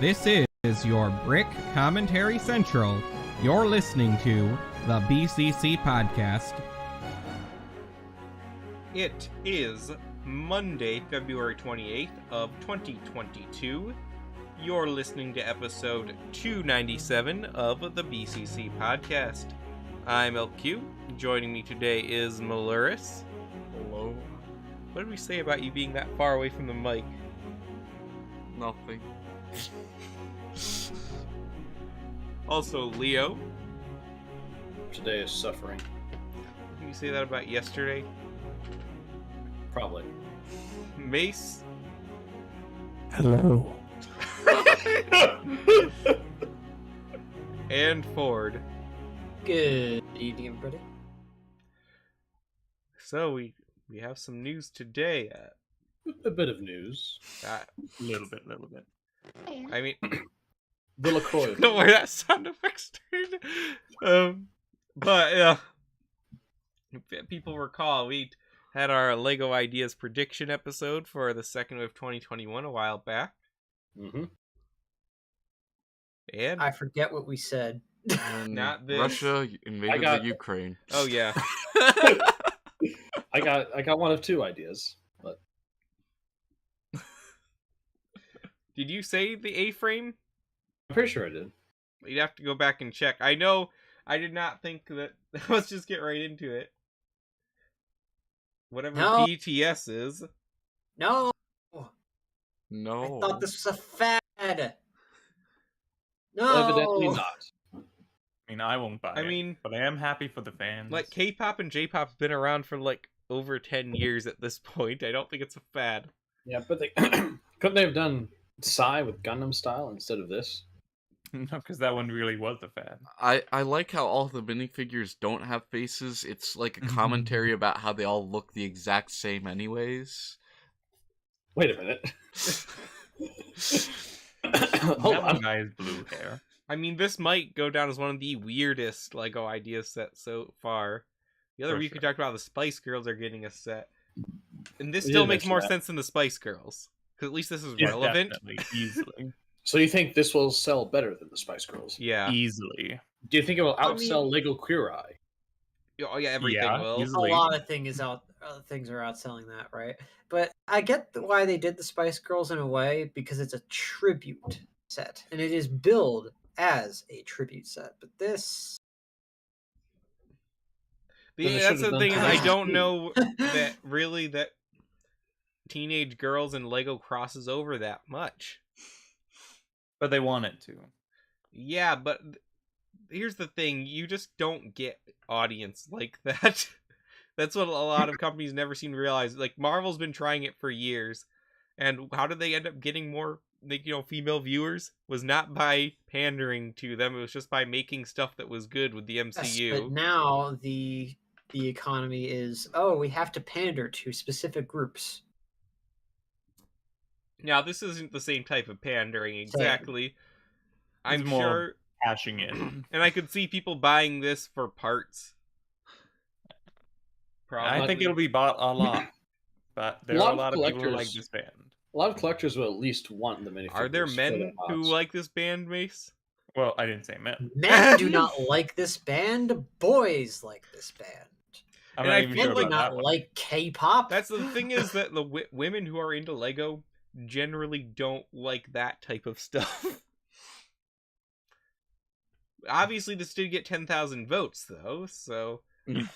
This is your Brick Commentary Central. You're listening to the BCC Podcast. It is Monday, February 28th of 2022. You're listening to episode 297 of the BCC Podcast. I'm LQ. Joining me today is Maluris. Hello. What did we say about you being that far away from the mic? Nothing. Also, Leo. Today is suffering. Did you say that about yesterday? Probably. Mace. Hello. And Ford. Good evening, everybody. So we have some news today. A bit of news. A little bit. I mean, The LaCroix. don't worry, that sound effects turned. But if people recall, we had our Lego Ideas prediction episode for the second of 2021 a while back. Mm-hmm. And I forget what we said. Not this. Russia invaded got- the Ukraine. Oh yeah. I got one of two ideas, but Did you say the A-frame? I'm pretty sure I did. You'd have to go back and check. I know I did not think that. Let's just get right into it. Whatever No. BTS is. No, No. I thought this was a fad. Well, evidently No, not. I mean, I won't buy I it, mean, but I am happy for the fans. like, K-pop and J-pop's been around for, like, over 10 years at this point. I don't think it's a fad. Yeah, but they couldn't they have done Psy with Gundam style instead of this? no, because that one really was a fad. I like how all the minifigures don't have faces. It's like a commentary about how they all look the exact same anyways. Wait a minute. Hold That one on. guy has blue hair. I mean, this might go down as one of the weirdest Lego idea sets so far. The other For week we sure. talked about the Spice Girls are getting a set. And this We still did makes mention more that. sense than the Spice Girls. Because at least this is Yeah, relevant. definitely, easily. So you think this will sell better than the Spice Girls? Yeah. Easily. Do you think it will I mean- outsell Lego Queer Eye? Oh, yeah, everything Yeah, will. a easily. lot of things are outselling that, right? But I get why they did the Spice Girls in a way, because it's a tribute set, and it is billed as a tribute set. But this, Then they That's should've the done thing is, that. I don't know that really that teenage girls and Lego crosses over that much. But they want it to. Yeah, but here's the thing: you just don't get audience like that. That's what a lot of companies never seem to realize. Like Marvel's been trying it for years, and how did they end up getting more, like, female viewers? Was not by pandering to them. It was just by making stuff that was good with the yes, MCU. but now the economy is, oh, we have to pander to specific groups. Now, this isn't the same type of pandering exactly. I'm more sure, Cashing in. and I could see people buying this for parts. Probably. I think it'll be bought a lot. But there are a lot of people who like collectors- this band. A lot of collectors will at least want the minifigures. Are there for men their who mods. like this band, Mace? Well, I didn't say men. Men do not like this band. Boys like this band. I'm And not I even feel sure Men do about that not one. like K-pop. That's the thing is that the women who are into Lego generally don't like that type of stuff. Obviously, this did get 10,000 votes, though, so...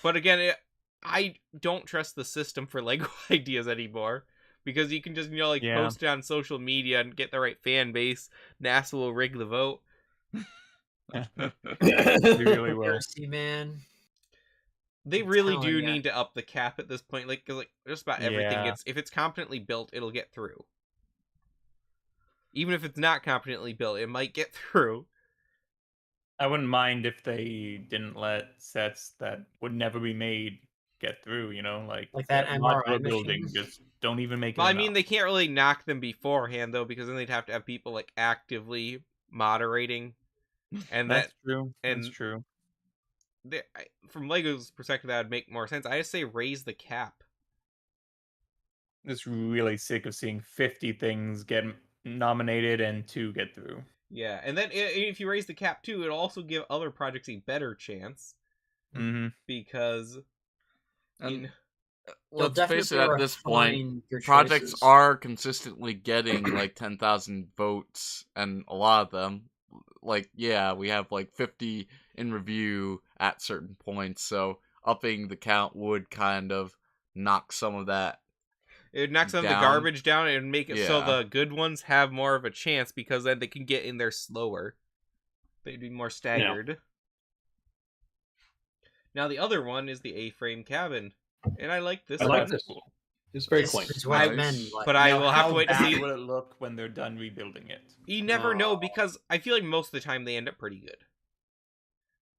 But again, I don't trust the system for Lego ideas anymore. Because you can just, Yeah. post it on social media and get the right fan base. NASA will rig the vote. They really will. Conspiracy, man. They I'm really telling do ya. need to up the cap at this point. Like, 'cause, like, just about everything Yeah. gets... If it's competently built, it'll get through. Even if it's not competently built, it might get through. I wouldn't mind if they didn't let sets that would never be made get through, Like that modular MRI building. machine. Just don't even make it. Well, I mean, enough. they can't really knock them beforehand, though, because then they'd have to have people, like, actively moderating. And That's true. and- That's true. from Lego's perspective, that would make more sense. I just say raise the cap. Just really sick of seeing 50 things get nominated and 2 get through. Yeah, and then if you raise the cap too, it'll also give other projects a better chance Mm-hmm. because And You'll let's face it, definitely at this point, refine your projects choices. are consistently getting like 10,000 votes, and a lot of them, like, yeah, we have like 50 in review at certain points, so upping the count would kind of knock some of that. it would knock some of the down. garbage down and make it so Yeah. the good ones have more of a chance because then they can get in there slower. They'd be more staggered. Now the other one is the A-frame cabin, and I like this I like one. this. It's very This quaint. is what Nice. men like. But I Now, will have to how wait to bad see. will it look when they're done rebuilding it? You never know Oh. because I feel like most of the time they end up pretty good.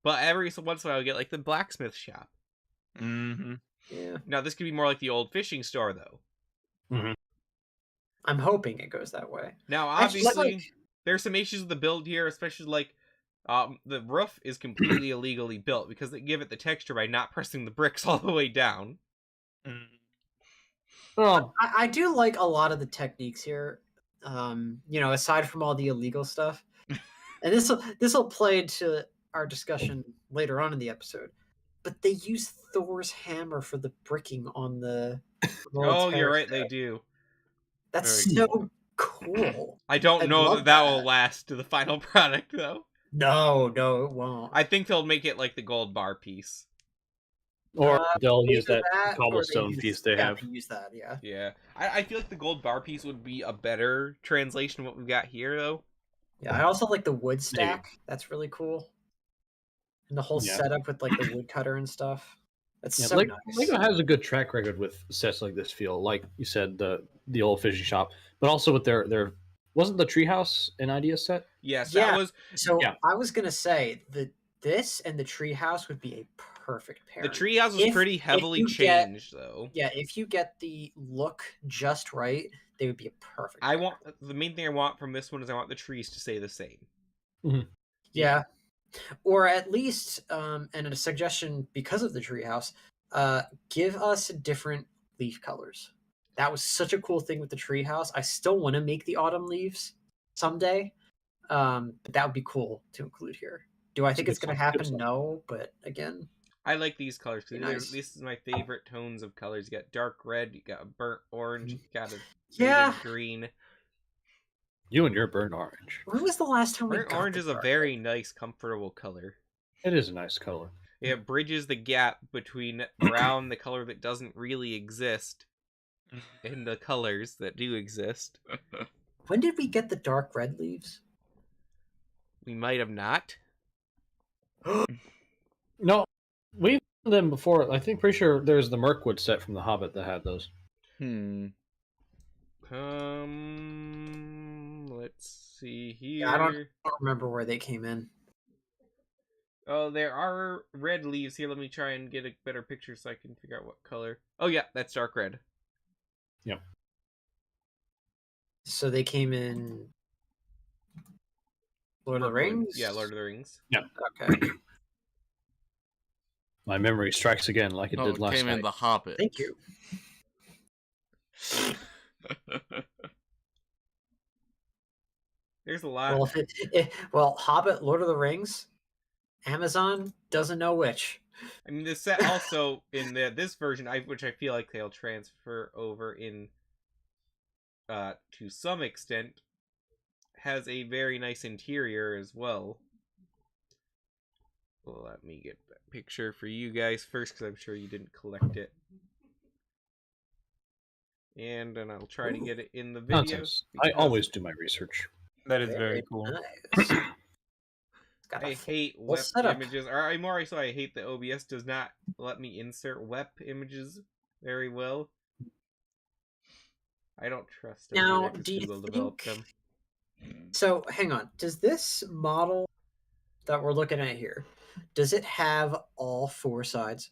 But every once in a while, I get like the blacksmith shop. Mm-hmm. Yeah. Now this could be more like the old fishing store, though. I'm hoping it goes that way. Now, Actually, obviously, there's some issues with the build here, especially like the roof is completely illegally built because they give it the texture by not pressing the bricks all the way down. Mm. Well, I do like a lot of the techniques here. Aside from all the illegal stuff, and this will play into our discussion later on in the episode. But they use Thor's hammer for the bricking on the. Oh, you're right, they do. That's Very so cool. I don't I know love that will that. last to the final product, though. No, it won't. I think they'll make it like the gold bar piece. or they'll use Either that or cobblestone piece they have. They use that, yeah. Yeah. I feel like the gold bar piece would be a better translation of what we've got here, though. Yeah, I also like the wood stack. That's really cool. And the whole Yeah. setup with like the woodcutter and stuff. That's Yeah, so Lego, nice. Lego has a good track record with sets like this. Feel like you said the old fishing shop, but also with their wasn't the Treehouse an idea set? Yes, Yeah. that was So Yeah. I was gonna say that this and the treehouse would be a perfect the pairing. treehouse was If- pretty if heavily you get- changed, though. Yeah, if you get the look just right, they would be a perfect. I pair. want the main thing I want from this one is I want the trees to stay the same. Yeah, or at least, and a suggestion because of the treehouse, give us different leaf colors. That was such a cool thing with the treehouse. I still want to make the autumn leaves someday, but that would be cool to include here. Do I think good it's going to stuff, good happen? stuff. No, Mm-hmm. but again, I like these colors because Nice. this is my favorite tones of colors. You got dark red, you got a burnt orange, you got a yeah. faded green. You and your burnt orange. When was the last time we Burnt got orange the is a dark very red? nice, comfortable color. It is a nice color. It bridges the gap between brown, the color that doesn't really exist, and the colors that do exist. When did we get the dark red leaves? We might have not. No, we've done them before. I think pretty sure there's the Mirkwood set from The Hobbit that had those. Let's see here. Yeah, I don't remember where they came in. Oh, there are red leaves here. Let me try and get a better picture so I can figure out what color. Oh, yeah, that's dark red. So they came in Lord of the Rings? Yeah, Lord of the Rings. Okay. My memory strikes again like it No, did it last came night. in The Hobbit. Thank you. There's a lot. Well, Hobbit, Lord of the Rings, Amazon doesn't know which. I mean, the set also in this version, which I feel like they'll transfer over in, to some extent, has a very nice interior as well. Well, let me get that picture for you guys first, because I'm sure you didn't collect it. And then I'll try to get it in the video. Nonsense. I because always do my research. That is very cool. Nice. It's got I a hate full web setup. images. Or more so, I hate that OBS does not let me insert web images very well. I don't trust them. Now, because do you Google developed think- them. So hang on. Does this model that we're looking at here, does it have all four sides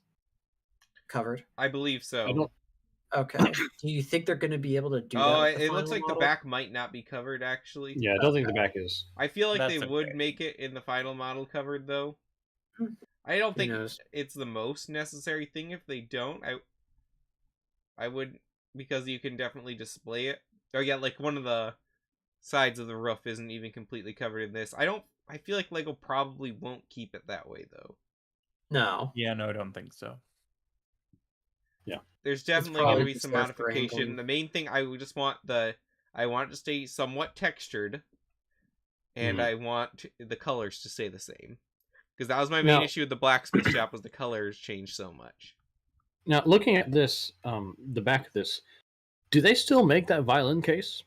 covered? I believe so. I don't. Okay. Do you think they're going to be able to do that? Oh, with the it looks final like model? the back might not be covered, actually. Yeah, I don't think the back is. I feel like That's they would okay. make it in the final model covered, though. Hmm. I don't Who think knows? it's the most necessary thing if they don't. I would, because you can definitely display it. Oh yeah, like one of the sides of the roof isn't even completely covered in this. I feel like Lego probably won't keep it that way though. No. Yeah, no, I don't think so. There's definitely probably going to be just some there for modification. angling. The main thing, I would just want I want it to stay somewhat textured, and Mhm. I want the colors to stay the same. Because that was my main Now- issue with the blacksmith shop, was the colors changed so much. Now, looking at this, the back of this, do they still make that violin case?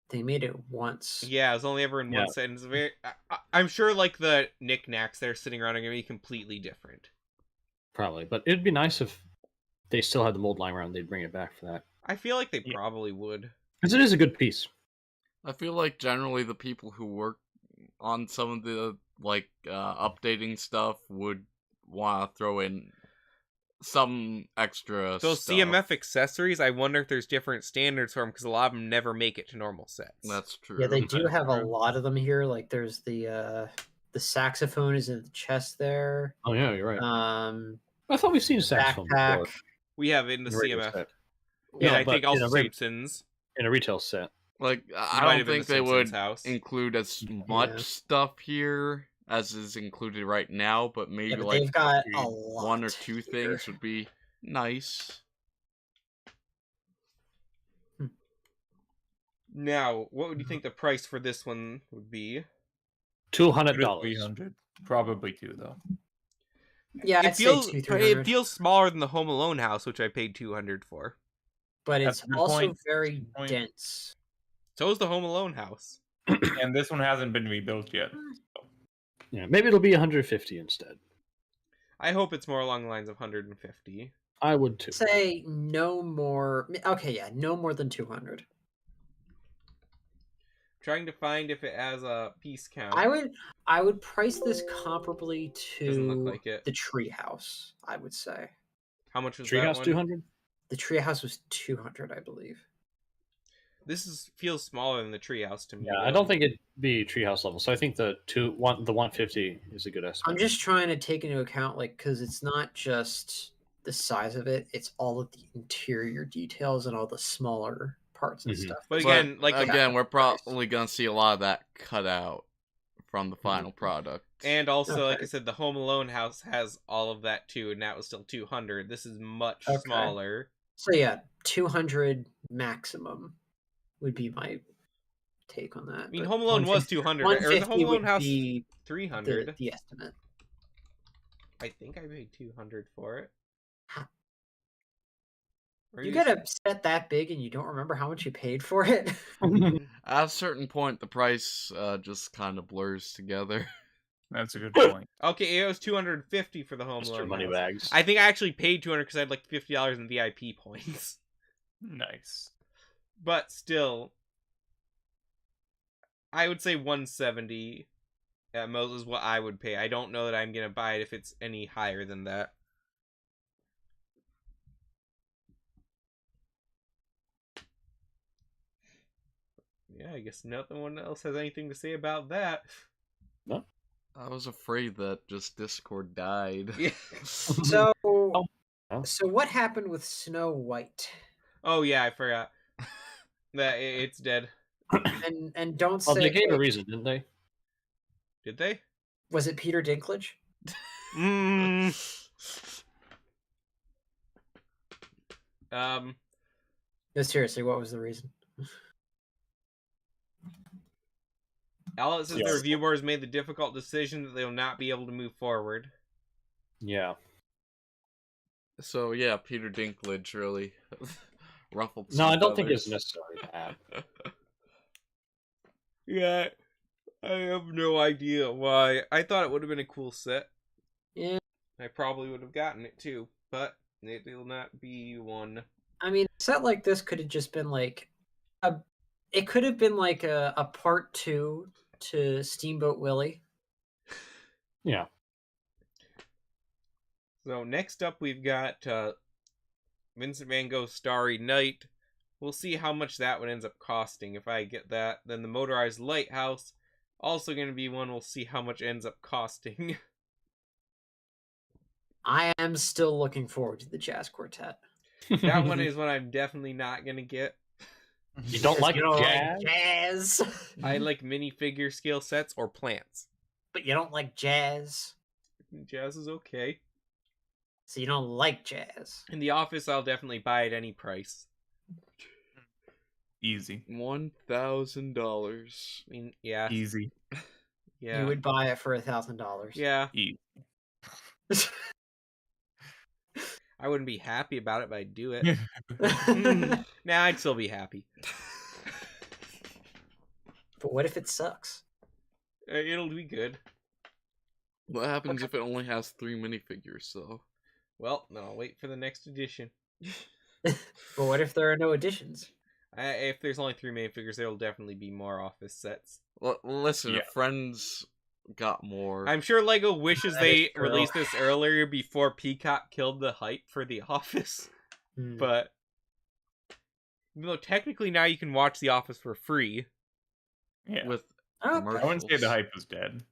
They made it once. Yeah, it was only ever in Yeah. one set. And it's very. I'm sure like the knickknacks that are sitting around are going to be completely different. Probably, but it'd be nice if they still had the mold lying around. They'd bring it back for that, I feel like they Yeah. probably would. because it is a good piece. I feel like generally the people who work on some of the like updating stuff would want to throw in some extra So stuff. CMF accessories, I wonder if there's different standards for them, because a lot of them never make it to normal sets. That's true. Yeah, they do That's have a true. lot of them here. Like there's the saxophone is in the chest there. Oh yeah, you're right. The I thought we've seen saxophone backpack. before. We have it in the in a regular CMF. set. And No, I but think in also a reg- Simpsons. in a retail set. Like Might I have don't been think the they would Simpsons house. include as much Yeah. stuff here as is included right now, but maybe Yeah, but like they've got maybe a lot. one or two here. things would be nice. Now, what would you think the price for this one would be? $200. 300. Probably 2 though. Yeah, It I'd feels say 200, it 300. feels smaller than the Home Alone house, which I paid $200 for. But That's it's a good also point. very Good point. dense. So is the Home Alone house. And this one hasn't been rebuilt yet. Yeah, maybe it'll be 150 instead. I hope it's more along the lines of 150. I would too. Say no more. Okay, yeah, no more than 200. Trying to find if it has a piece count. I would price this comparably Doesn't look to like it. the Treehouse. I would say How much was that Treehouse one? 200. the Treehouse was 200, I believe. This feels smaller than the Treehouse to me. Yeah, I though. don't think it'd be treehouse level. So I think the 150 is a good estimate. I'm just trying to take into account, like, because it's not just the size of it; it's all of the interior details and all the smaller parts and Mhm. stuff. But But again, like again, we're probably gonna see a lot of that cut out from the final product. and also, like Okay. I said, the Home Alone house has all of that too, and that was still 200. This is much Okay. smaller. So yeah, 200 maximum would be my take on that. I mean, but Home Alone was 200, or the 150 Home Alone would house be 300. the estimate. I think I paid 200 for it. Or You get a set that big and you don't remember how much you paid for it? At a certain point, the price just kind of blurs together. That's a good point. Okay, it was 250 for the Home Mr. Alone house. Moneybags. I think I actually paid 200 because I had like $50 in VIP points. Nice. But still, I would say 170 at most is what I would pay. I don't know that I'm gonna buy it if it's any higher than that. Yeah, I guess nothing else has anything to say about that. I was afraid that just Discord died. Yeah. So, Oh. so what happened with Snow White? Oh yeah, I forgot. That it's dead. And don't Well, say they gave a wait, reason, didn't they? Did they? was it Peter Dinklage? Mm. No, seriously, what was the reason? All it says, Yes. the review board has made the difficult decision that they will not be able to move forward. Yeah. So yeah, Peter Dinklage really ruffled. No, some I don't think feathers. it's necessary to have. Yeah, I have no idea why. I thought it would have been a cool set. Yeah, I probably would have gotten it too, but it will not be one. I mean, a set like this could have just been like it could have been like a part 2 to Steamboat Willie. Yeah. So next up, we've got Vincent Van Gogh's Starry Night. We'll see how much that one ends up costing if I get that. Then the Motorized Lighthouse, also going to be one. We'll see how much it ends up costing. I am still looking forward to the Jazz Quartet. That one is one I'm definitely not going to get. You don't like You don't jazz? like jazz. I like minifigure scale sets or plants. But you don't like jazz. Jazz is okay. So you don't like jazz. In the office, I'll definitely buy at any price. Easy. $1,000. I mean, yeah. Easy. Yeah. You would buy it for $1,000. Yeah. Easy. I wouldn't be happy about it, but I'd do it. Nah, I'd still be happy. But what if it sucks? It'll be good. What happens if it only has 3 minifigures, though? Well, no, I'll wait for the next edition. But what if there are no additions? If there's only 3 minifigures, there'll definitely be more office sets. Listen, Yeah. if Friends got more... I'm sure Lego wishes That they is true. released this earlier before Peacock killed the hype for The Office. Hmm. But even though technically now you can watch The Office for free, Yeah. with Oh, I wouldn't say the commercials. hype was dead.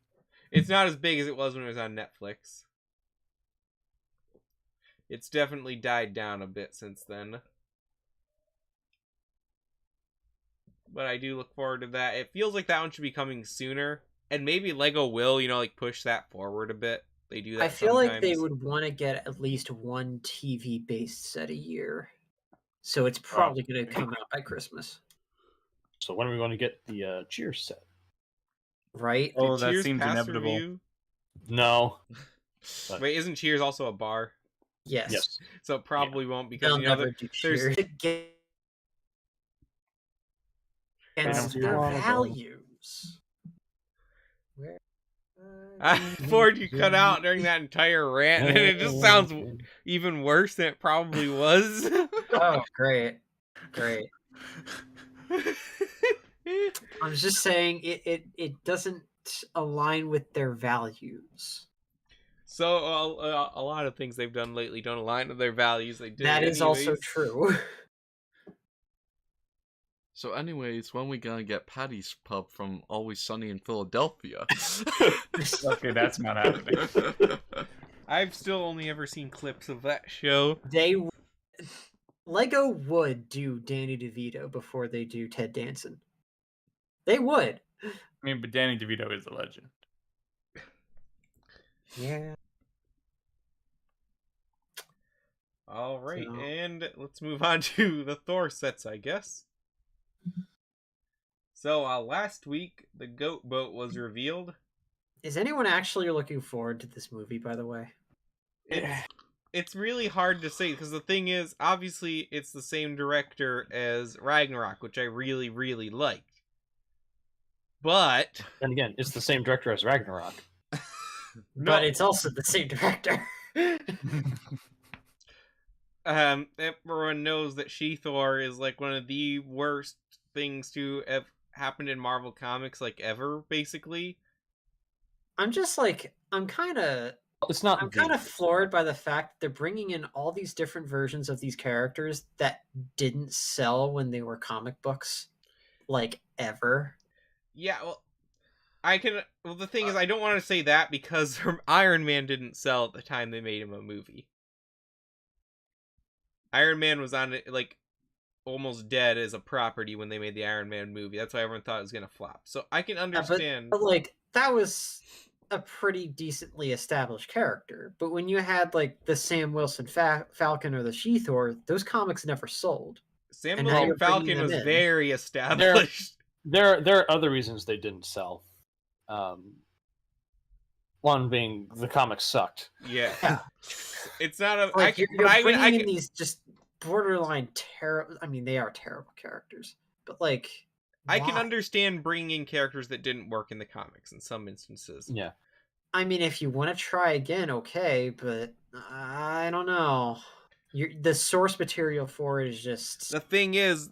it's not as big as it was when it was on Netflix. It's definitely died down a bit since then. But I do look forward to that. It feels like that one should be coming sooner. And maybe Lego will, like push that forward a bit. They do that I feel like they sometimes. would want to get at least one TV-based set a year. So it's probably going to come out by Christmas. So when are we going to get the Cheers set? Right? Oh, Did that Cheers seems pass inevitable. review? No. But- Wait, isn't Cheers also a bar? Yes. Yes. So it probably won't because They'll never do there's- cheers. Against Damn. their values. Where? Ford, you cut out during that entire rant, and it just sounds even worse than it probably was. Oh, great. Great. I'm just saying it doesn't align with their values. So a lot of things they've done lately don't align with their values. They did That is also anyways. true. So anyways, when we gonna get Patty's Pub from Always Sunny in Philadelphia? Okay, that's not happening. I've still only ever seen clips of that show. Lego would do Danny DeVito before they do Ted Danson. They would. I mean, but Danny DeVito is a legend. Yeah. All right, So- and let's move on to the Thor sets, I guess. So last week, the goat boat was revealed. Is anyone actually looking forward to this movie, by the way? It's really hard to say because the thing is, obviously, it's the same director as Ragnarok, which I really, really liked. But And again, it's the same director as Ragnarok. But it's also the same director. Everyone knows that She-Thor is like one of the worst things to have happened in Marvel Comics, like ever, basically. I'm just like, I'm kind of It's not. floored by the fact that they're bringing in all these different versions of these characters that didn't sell when they were comic books, like ever. Yeah, well, the thing is, I don't want to say that because Iron Man didn't sell at the time they made him a movie. Iron Man was on it, like, almost dead as a property when they made the Iron Man movie. That's why everyone thought it was going to flop. So I can understand. But like, that was a pretty decently established character. But when you had like the Sam Wilson Falcon or the She-Thor, those comics never sold. Sam and now Wilson you're bringing Falcon them was in. very established. There are other reasons they didn't sell. One being the comics sucked. Yeah. Yeah. It's not a... Like, you're bringing I in can, these just borderline terrible. I mean, they are terrible characters, but like, I can why? understand bringing in characters that didn't work in the comics in some instances. Yeah. I mean, if you want to try again, okay, but I don't know. The source material for it is just The thing is,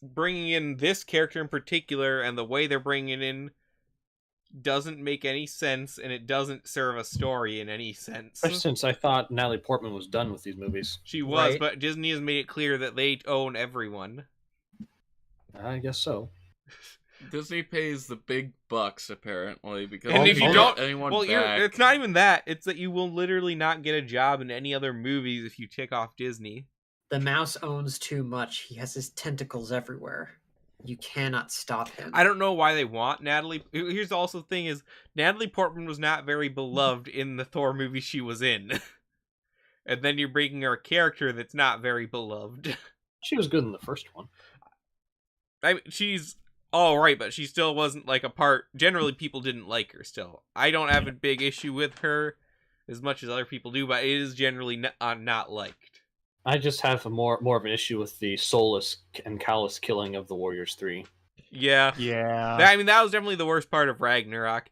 bringing in this character in particular, and the way they're bringing it in doesn't make any sense, and it doesn't serve a story in any sense. Especially since I thought Natalie Portman was done with these movies. She was, Right. but Disney has made it clear that they own everyone. I guess so. Disney pays the big bucks apparently because And they if you get don't- anyone Well, back. it's not even that. It's that you will literally not get a job in any other movies if you tick off Disney. The mouse owns too much. He has his tentacles everywhere. You cannot stop him. I don't know why they want Natalie. Here's also the thing is, Natalie Portman was not very beloved in the Thor movie she was in. And then you're bringing her a character that's not very beloved. She was good in the first one. I mean, she's all right, but she still wasn't like a part. Generally, people didn't like her still. I don't have a big issue with her as much as other people do, but it is generally not liked. I just have more of an issue with the soulless and callous killing of the Warriors 3. Yeah. Yeah. I mean, that was definitely the worst part of Ragnarok.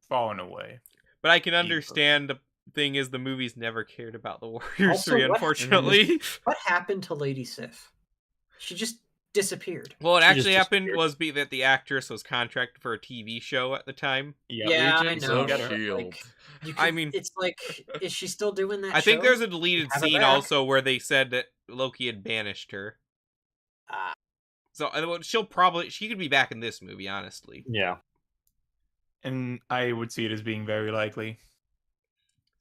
Falling away. But I can understand the thing is the movies never cared about the Warriors Also, 3, unfortunately. What happened to Lady Sif? She just disappeared. Well, what She actually just happened disappeared. was that the actress was contracted for a TV show at the time. Yeah, Agents I know. of but, S.H.I.E.L.D. like, you I could- mean- it's like, is she still doing that? I think show? there's a deleted Have her scene back. also where they said that Loki had banished her. Ah. So she could be back in this movie, honestly. Yeah. And I would see it as being very likely.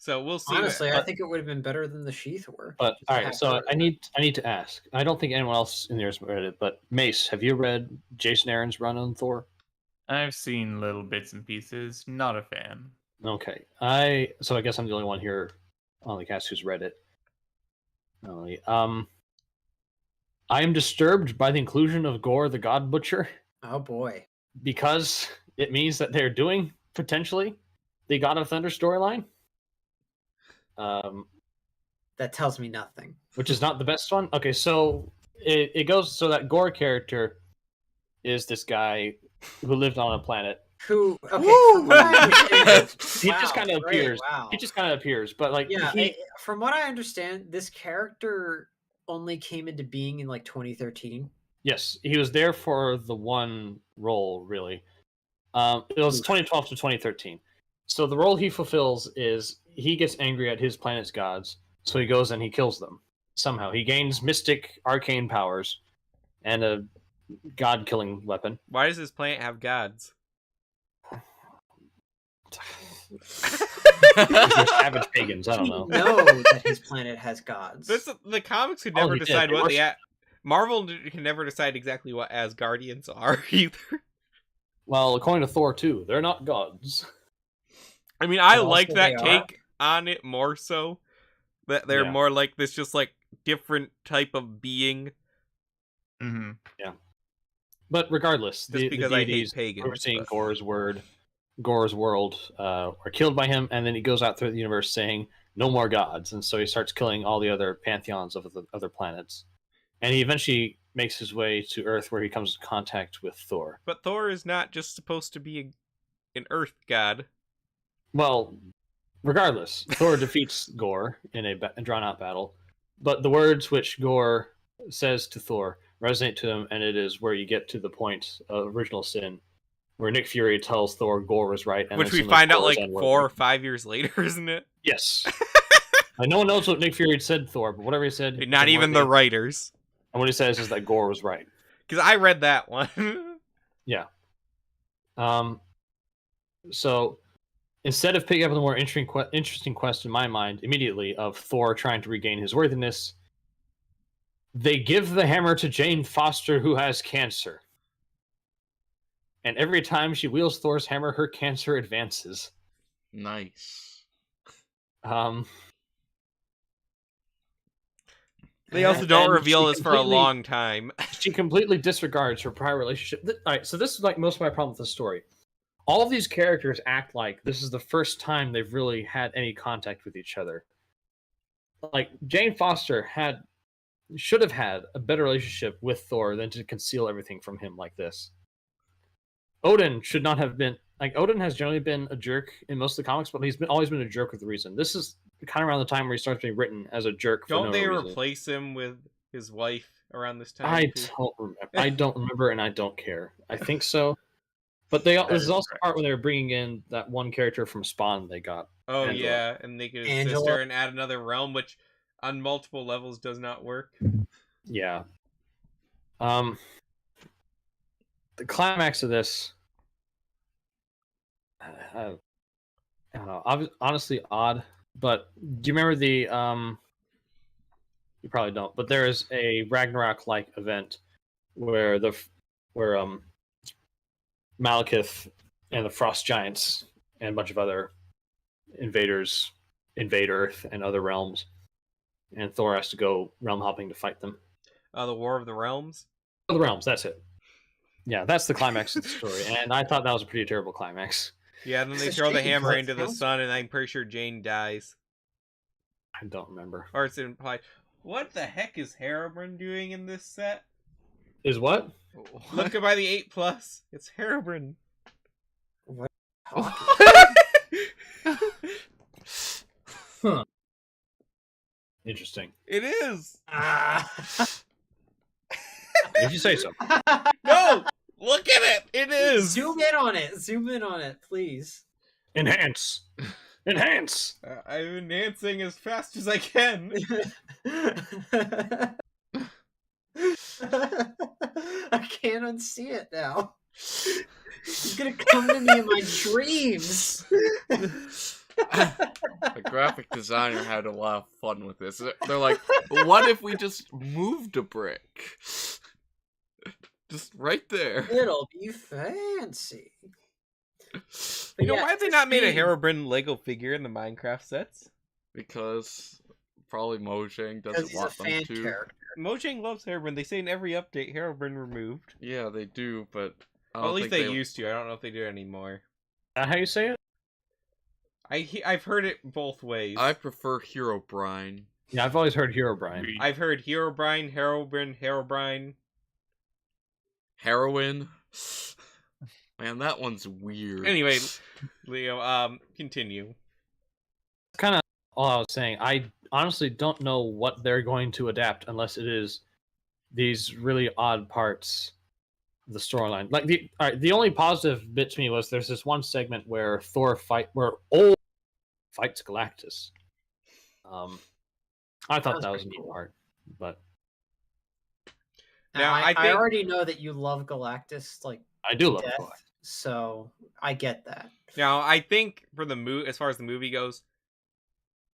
So we'll see. Honestly, I think it would have been better than the Sheath were. But Just all right, have so her- I need to ask. I don't think anyone else in there has read it, but Mace, have you read Jason Aaron's run on Thor? I've seen little bits and pieces. Not a fan. Okay. I guess I'm the only one here on the cast who's read it. I am disturbed by the inclusion of Gogh the God Butcher Oh boy. because it means that they're doing potentially the God of Thunder storyline. That tells me nothing. Which is not the best one. Okay, so it goes so that Gogh character is this guy who lived on a planet. Who? Okay. Woo! From what I understand, He just kind of great, appears. Wow. He just kind of appears, but like Yeah. he, From what I understand, this character only came into being in like 2013. yes, he was there for the one role really. It was Oof. 2012 to 2013. So the role he fulfills is he gets angry at his planet's gods, so he goes and he kills them. Somehow he gains mystic arcane powers and a god-killing weapon. Why does this planet have gods? They're savage pagans. I don't know. Know that his planet has gods. The comics could Oh, never he did. decide They what worship- Marvel can never decide exactly what Asgardians are either. Well, according to Thor 2, they're not gods. I mean, I But also like that they are. take on it more so. That they're Yeah. more like this, just like different type of being. Mm-hmm. But regardless, Just the because I hate deities pagans. overseeing but- Gore's world are killed by him, and then he goes out through the universe saying, "No more gods," and so he starts killing all the other pantheons of the other planets, and he eventually makes his way to Earth, where he comes in contact with Thor. But Thor is not just supposed to be an Earth god. Well, regardless, Thor defeats Gore in a drawn-out battle, but the words which Gore says to Thor resonate to him, and it is where you get to the point of original sin, where Nick Fury tells Thor Gore was right, and Which then we suddenly find out Thor is like unworthy. 4 or 5 years later, isn't it? Yes. Like, no one knows what Nick Fury had said to Thor, but whatever he said, Not it's even the unworthy. writers. And what he says is that Gore was right. Because I read that one. Yeah. So instead of picking up on the more interesting quest in my mind immediately of Thor trying to regain his worthiness, they give the hammer to Jane Foster, who has cancer. And every time she wields Thor's hammer, her cancer advances. Nice. They also And don't then reveal she this for a completely- long time. She completely disregards her prior relationship. All right, so this is like most of my problem with the story. All of these characters act like this is the first time they've really had any contact with each other. Like Jane Foster should have had a better relationship with Thor than to conceal everything from him like this. Odin should not have been like Odin has generally been a jerk in most of the comics, but he's always been a jerk with a reason. This is kind of around the time where he starts being written as a jerk. Don't for they no reason. replace him with his wife around this time? I too? don't remember. I don't remember, and I don't care. I think so, but this is is also correct. the part when they were bringing in that one character from Spawn they got. Oh Angela. yeah, and they could his Angela. sister and add another realm, which on multiple levels does not work. Yeah. The climax of this, I don't know. Honestly, odd. But do you remember the You probably don't. But there is a Ragnarok-like event where Malekith and the Frost Giants and a bunch of other invaders invade Earth and other realms, and Thor has to go realm hopping to fight them. The War of the Realms. Oh, the realms, that's it. Yeah, that's the climax of the story, and I thought that was a pretty terrible climax. Yeah, and then they It's a throw the shame, hammer like, into the sounds- sun, and I'm pretty sure Jane dies. I don't remember. Or it's implied. What the heck is Herobrine doing in this set? Is what? Look by the 8+. It's Herobrine. Huh. Interesting. It is. Ah. If you say so. No, look at it. It is. Zoom in on it. Zoom in on it, please. Enhance! Enhance! I'm enhancing as fast as I can. I can't unsee it now. He's gonna come to me in my dreams. The graphic designer had a lot of fun with this. They're like, what if we just moved a brick? Just right there. It'll be fancy. You know, Yeah, why have they it's a not made a shame. Herobrine Lego figure in the Minecraft sets? Because probably Mojang Because doesn't he's a want them fan to. character. Mojang loves Herobrine. They say in every update, Herobrine removed. Yeah, they do, but I Well, don't at least think they used to. I don't know if they do anymore. Is that how you say it? I've heard it both ways. I prefer Herobrine. Yeah, I've always heard Herobrine. I've heard Herobrine, Herobrine. Heroin. Man, that one's weird. Anyway, Leo, continue. Kind of all I was saying. I honestly don't know what they're going to adapt unless it is these really odd parts of the storyline. Like the only positive bit to me was there's this one segment where where Old fights Galactus. I thought Sounds that was a pretty neat cool. part, but Now, Now, I I think- already know that you love Galactus like I do love death, Galactus. so I get that. Now, I think for as far as the movie goes,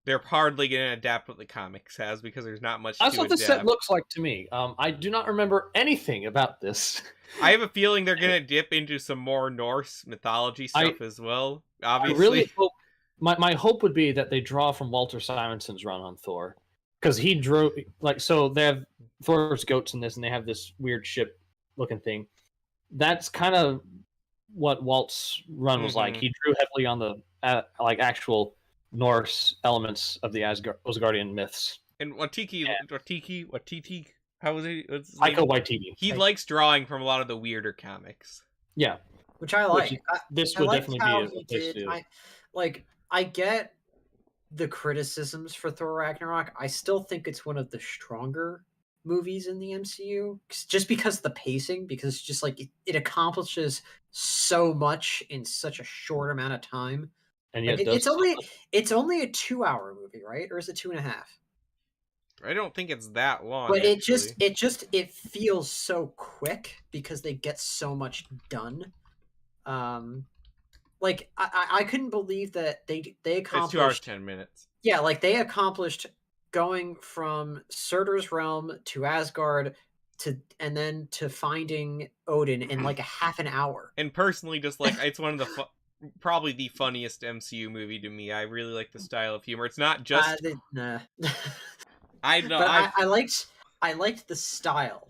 they're hardly going to adapt what the comics has because there's not much That's to what the adapt. set looks like to me. I do not remember anything about this. I have a feeling they're going to dip into some more Norse mythology stuff as well. Obviously, I really hope my hope would be that they draw from Walter Simonson's run on Thor, because he drew so they have Thor's goats in this, and they have this weird ship looking thing. That's kind of what Walt's run was like. Mhm. He drew heavily on the actual Norse elements of the Asgardian myths. and Watiki, how was he? What's his Taika name? Waititi. He likes drawing from a lot of the weirder comics. Yeah, Which I like. Which this I would liked definitely how be a he place to did. do it. I get the criticisms for Thor Ragnarok. I still think it's one of the stronger movies in the MCU, just because of the pacing. Because just like it accomplishes so much in such a short amount of time. And Like, yet it's only a 2-hour movie, right? Or is it 2.5? I don't think it's that long. But actually. it feels so quick because they get so much done. Like I couldn't believe that they it's 2 hours accomplished 10 minutes. yeah, like they accomplished going from Surtur's realm to Asgard and then to finding Odin in like a half an hour. And personally, just like it's one of the probably the funniest MCU movie to me. I really like the style of humor. It's not just Nah. I know But I liked the style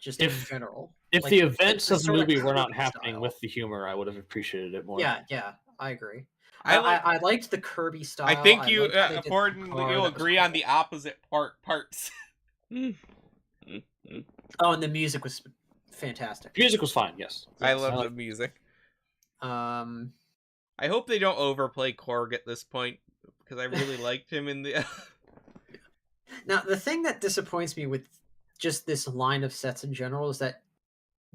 just in general. If Like, the events the of the sort movie were not quirky happening style. with the humor, I would have appreciated it more. Yeah, I agree. I I liked the Kirby style. I think you liked how they did important Thor, you'll that was agree cool. on the opposite parts. Oh, and the music was fantastic. Music was fine, yes. I Yes, love the like- music. Um, I hope they don't overplay Korg at this point because I really liked him in the. now the thing that disappoints me with just this line of sets in general is that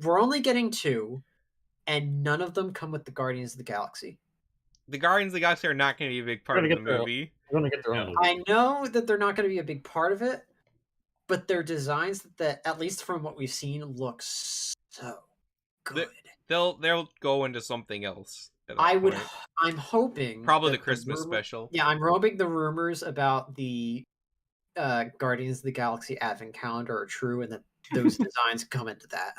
we're only getting 2, and none of them come with the Guardians of the Galaxy. The Guardians of the Galaxy are not going to be a big part They're of the gonna get their- movie. They're going to get their own movie. I know that they're not going to be a big part of it, but their designs that at least from what we've seen look so good. They'll go into something else. At that point. I'm hoping Probably that the Christmas rumor- special. Yeah, I'm hoping the rumors about the Guardians of the Galaxy Advent Calendar are true, and that those designs come into that,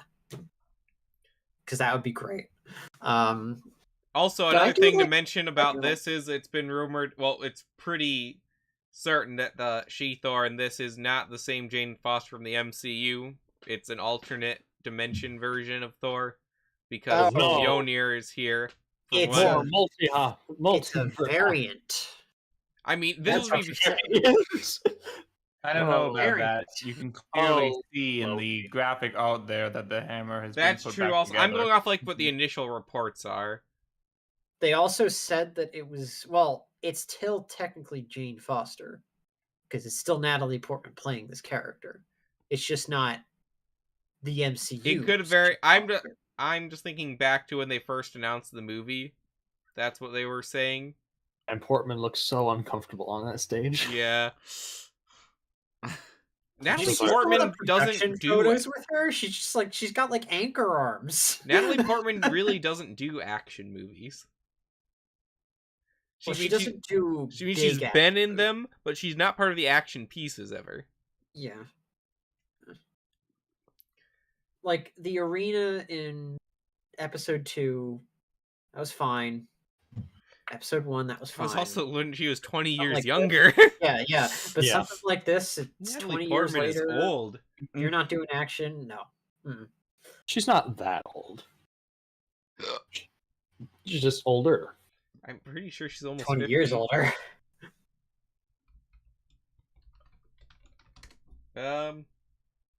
because that would be great. Also, But I another do thing to like- mention about this is it's been rumored. Well, it's pretty certain that the She-Thor in this is not the same Jane Foster from the MCU. It's an alternate dimension version of Thor because Oh, no. Mjolnir is here. For It's one. More multi. It's a variant. I mean, this That's was how before. it is. I don't know Oh, about very that. You can clearly Oh, see in the graphic out there that the hammer has That's been put true. back Also, I'm together. going off like what the initial reports are. They also said that it was, well, it's still technically Jane Foster, because it's still Natalie Portman playing this character. It's just not the MCU. It could have very. I'm just thinking back to when they first announced the movie. That's what they were saying. And Portman looks so uncomfortable on that stage. Yeah. Natalie She's got Portman the production doesn't do photos with her. She's just like, she's got like anchor arms. Natalie Portman really doesn't do action movies. Well, she doesn't do. She's big been in action. them, but she's not part of the action pieces ever. Yeah. Like the arena in episode 2, that was fine. Episode 1, that was It fine. was also when she was 20 Something years like younger. Yeah. But Yeah. something like this, it's Natalie 20 Portman years later. is old. You're not doing action? No. She's not that old. She's just older. I'm pretty sure she's almost 20 50. years older.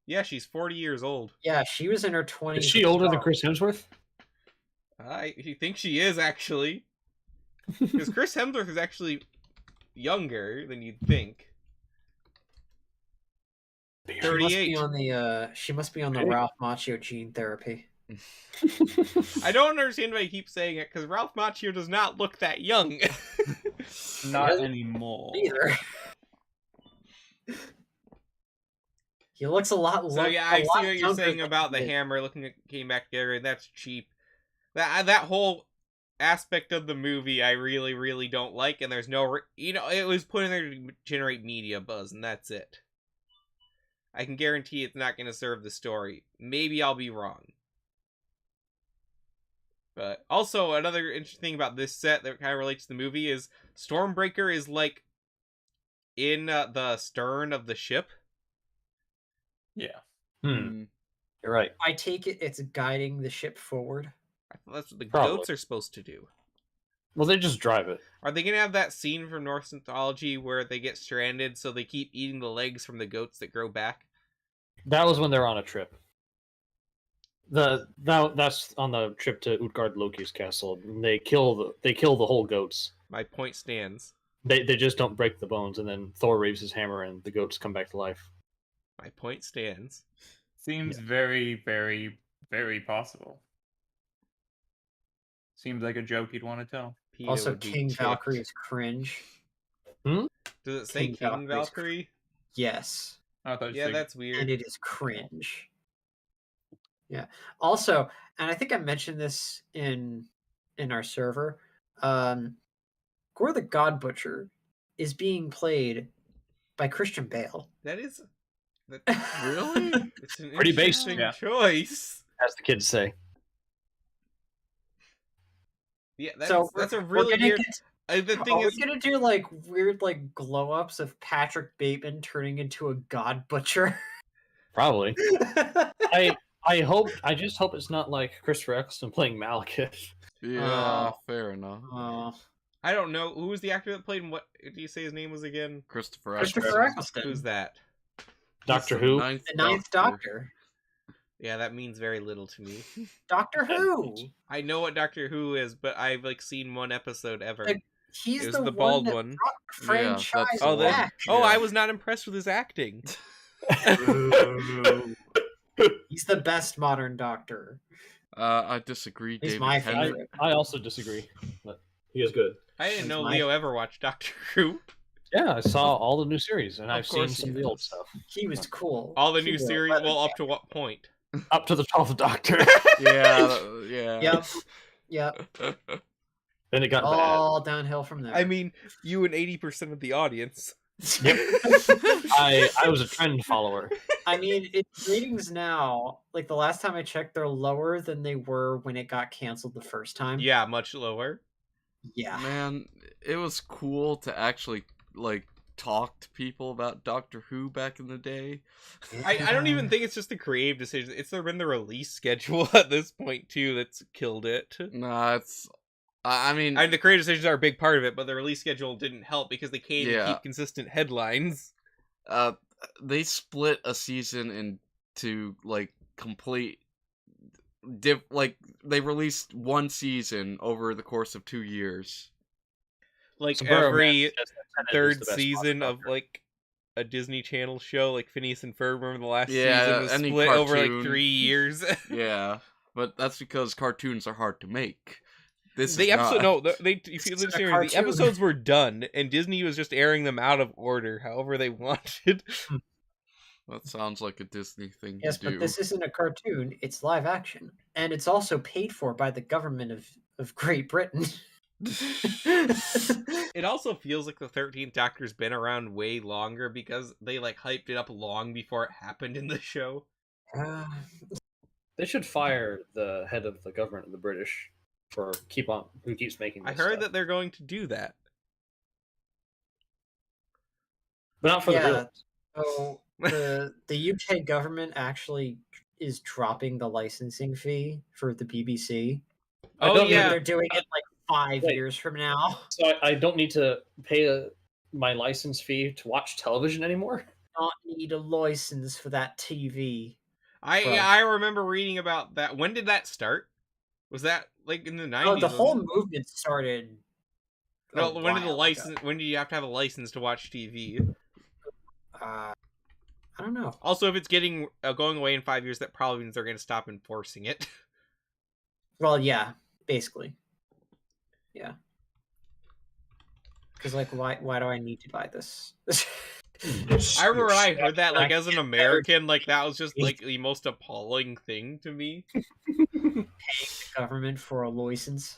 Yeah, she's 40 years old. Yeah, she was in her 20s. Is she older than Chris Hemsworth? I think she is actually, because Chris Hemsworth is actually younger than you'd think. She must 38. be on the she must be on the Hey. Ralph Macchio gene therapy. I don't understand why you keep saying it, because Ralph Macchio does not look that young. Not Really? anymore. Either. He looks a lot. So yeah, I see what you're younger saying than about he the did. hammer looking at came back together, and that's cheap. That whole aspect of the movie I really don't like, and there's no it was put in there to generate media buzz, and that's it. I can guarantee it's not going to serve the story. Maybe I'll be wrong. But also, another interesting thing about this set that kind of relates to the movie is Stormbreaker is like in the stern of the ship. Yeah. You're right. I take it it's guiding the ship forward. I thought that's what the Probably. goats are supposed to do. Well, they just drive it. Are they going to have that scene from Norse mythology where they get stranded so they keep eating the legs from the goats that grow back? That was when they're on a trip. That's on the trip to Utgard Loki's castle. And they kill the whole goats. My point stands. They just don't break the bones, and then Thor waves his hammer, and the goats come back to life. My point stands. Seems very, very, very possible. Seems like a joke you'd want to tell. PETA Also, would be King ticked. Valkyrie is cringe. Does it say King King Valkyrie's Valkyrie? Yes, I thought you Yeah, said that's and weird. it is cringe. Yeah. Also, and I think I mentioned this in our server. Gore the God Butcher is being played by Christian Bale. That is... Really? It's an Pretty basic. interesting Yeah. choice. As the kids say. Yeah, that's, So that's a we're really gonna weird... get- the thing Are is... we gonna do like weird like glow ups of Patrick Bateman turning into a God Butcher? Probably. I just hope it's not like Christopher Eccleston playing Malekith. Yeah, fair enough. I don't know. Who was the actor that played him? What did you say his name was again? Christopher Christopher Eccleston. Eccleston, Who's that? Doctor He's the Who? Ninth the Ninth Doctor. Yeah, that means very little to me. Doctor Who. I know what Doctor Who is, but I've like seen one episode ever. Like, He's It was the, the bald one that one. brought the Yeah, that's franchise the Oh, one. back. Oh, Yeah. I was not impressed with his acting. He's the best modern Doctor. I disagree. He's David my Tennant. favorite. I also disagree, but he is good. I didn't He's know my- Leo ever watched Doctor Who. Yeah, I saw all the new series, and Of I've seen course some he of the old does. stuff. He was cool. All the He new was, series. but- Well, up to what point? Up to the 12th Doctor. Yeah. Yep. Then it got bad. All downhill from there. I mean, you and 80% of the audience. Yep. I was a trend follower. I mean, its ratings now, like the last time I checked, they're lower than they were when it got canceled the first time. Yeah, much lower. Yeah. Man, it was cool to actually like talk to people about Doctor Who back in the day. I don't even think it's just the creative decision. It's been the release schedule at this point too that's killed it. Nah, it's. I mean, The creative decisions are a big part of it, but the release schedule didn't help because they can't even Yeah. keep consistent headlines. they split a season into like complete. Like they released one season over the course of 2 years. Like Sombrero Man every says that Tenet is third the best season modern of Doctor. like a Disney Channel show, like Phineas and Ferb. Remember the last Yeah, season was any split over like cartoon. 3 years. Yeah, but that's because cartoons are hard to make. This The is episode, not. no, they if you It's a listen, the cartoon. episodes were done, and Disney was just airing them out of order, however they wanted. That sounds like a Disney thing Yes, to do. but this isn't a cartoon, it's live action. And it's also paid for by the government of Great Britain. It also feels like the 13th Doctor's been around way longer because they like hyped it up long before it happened in the show. They should fire the head of the government of the British for who keeps making this I heard stuff. that they're going to do that. But not for the Yeah. real. So the UK government actually is dropping the licensing fee for the BBC. I Oh don't yeah, They're doing it like 5 Wait. years from now. So I don't need to pay my license fee to watch television anymore? Not need a license for that TV. I remember reading about that. When did that start? Was that like in the 90s? Oh, the whole wasn't it? movement started. No, a when did the while license? When do you have to have a license to watch TV? ago. I don't know. Also, if it's getting going away in 5 years, that probably means they're going to stop enforcing it. Well, yeah, basically. Yeah. Because like, why do I need to buy this? I remember when I heard that, like as an American, like that was just like the most appalling thing to me. Paying the government for a license.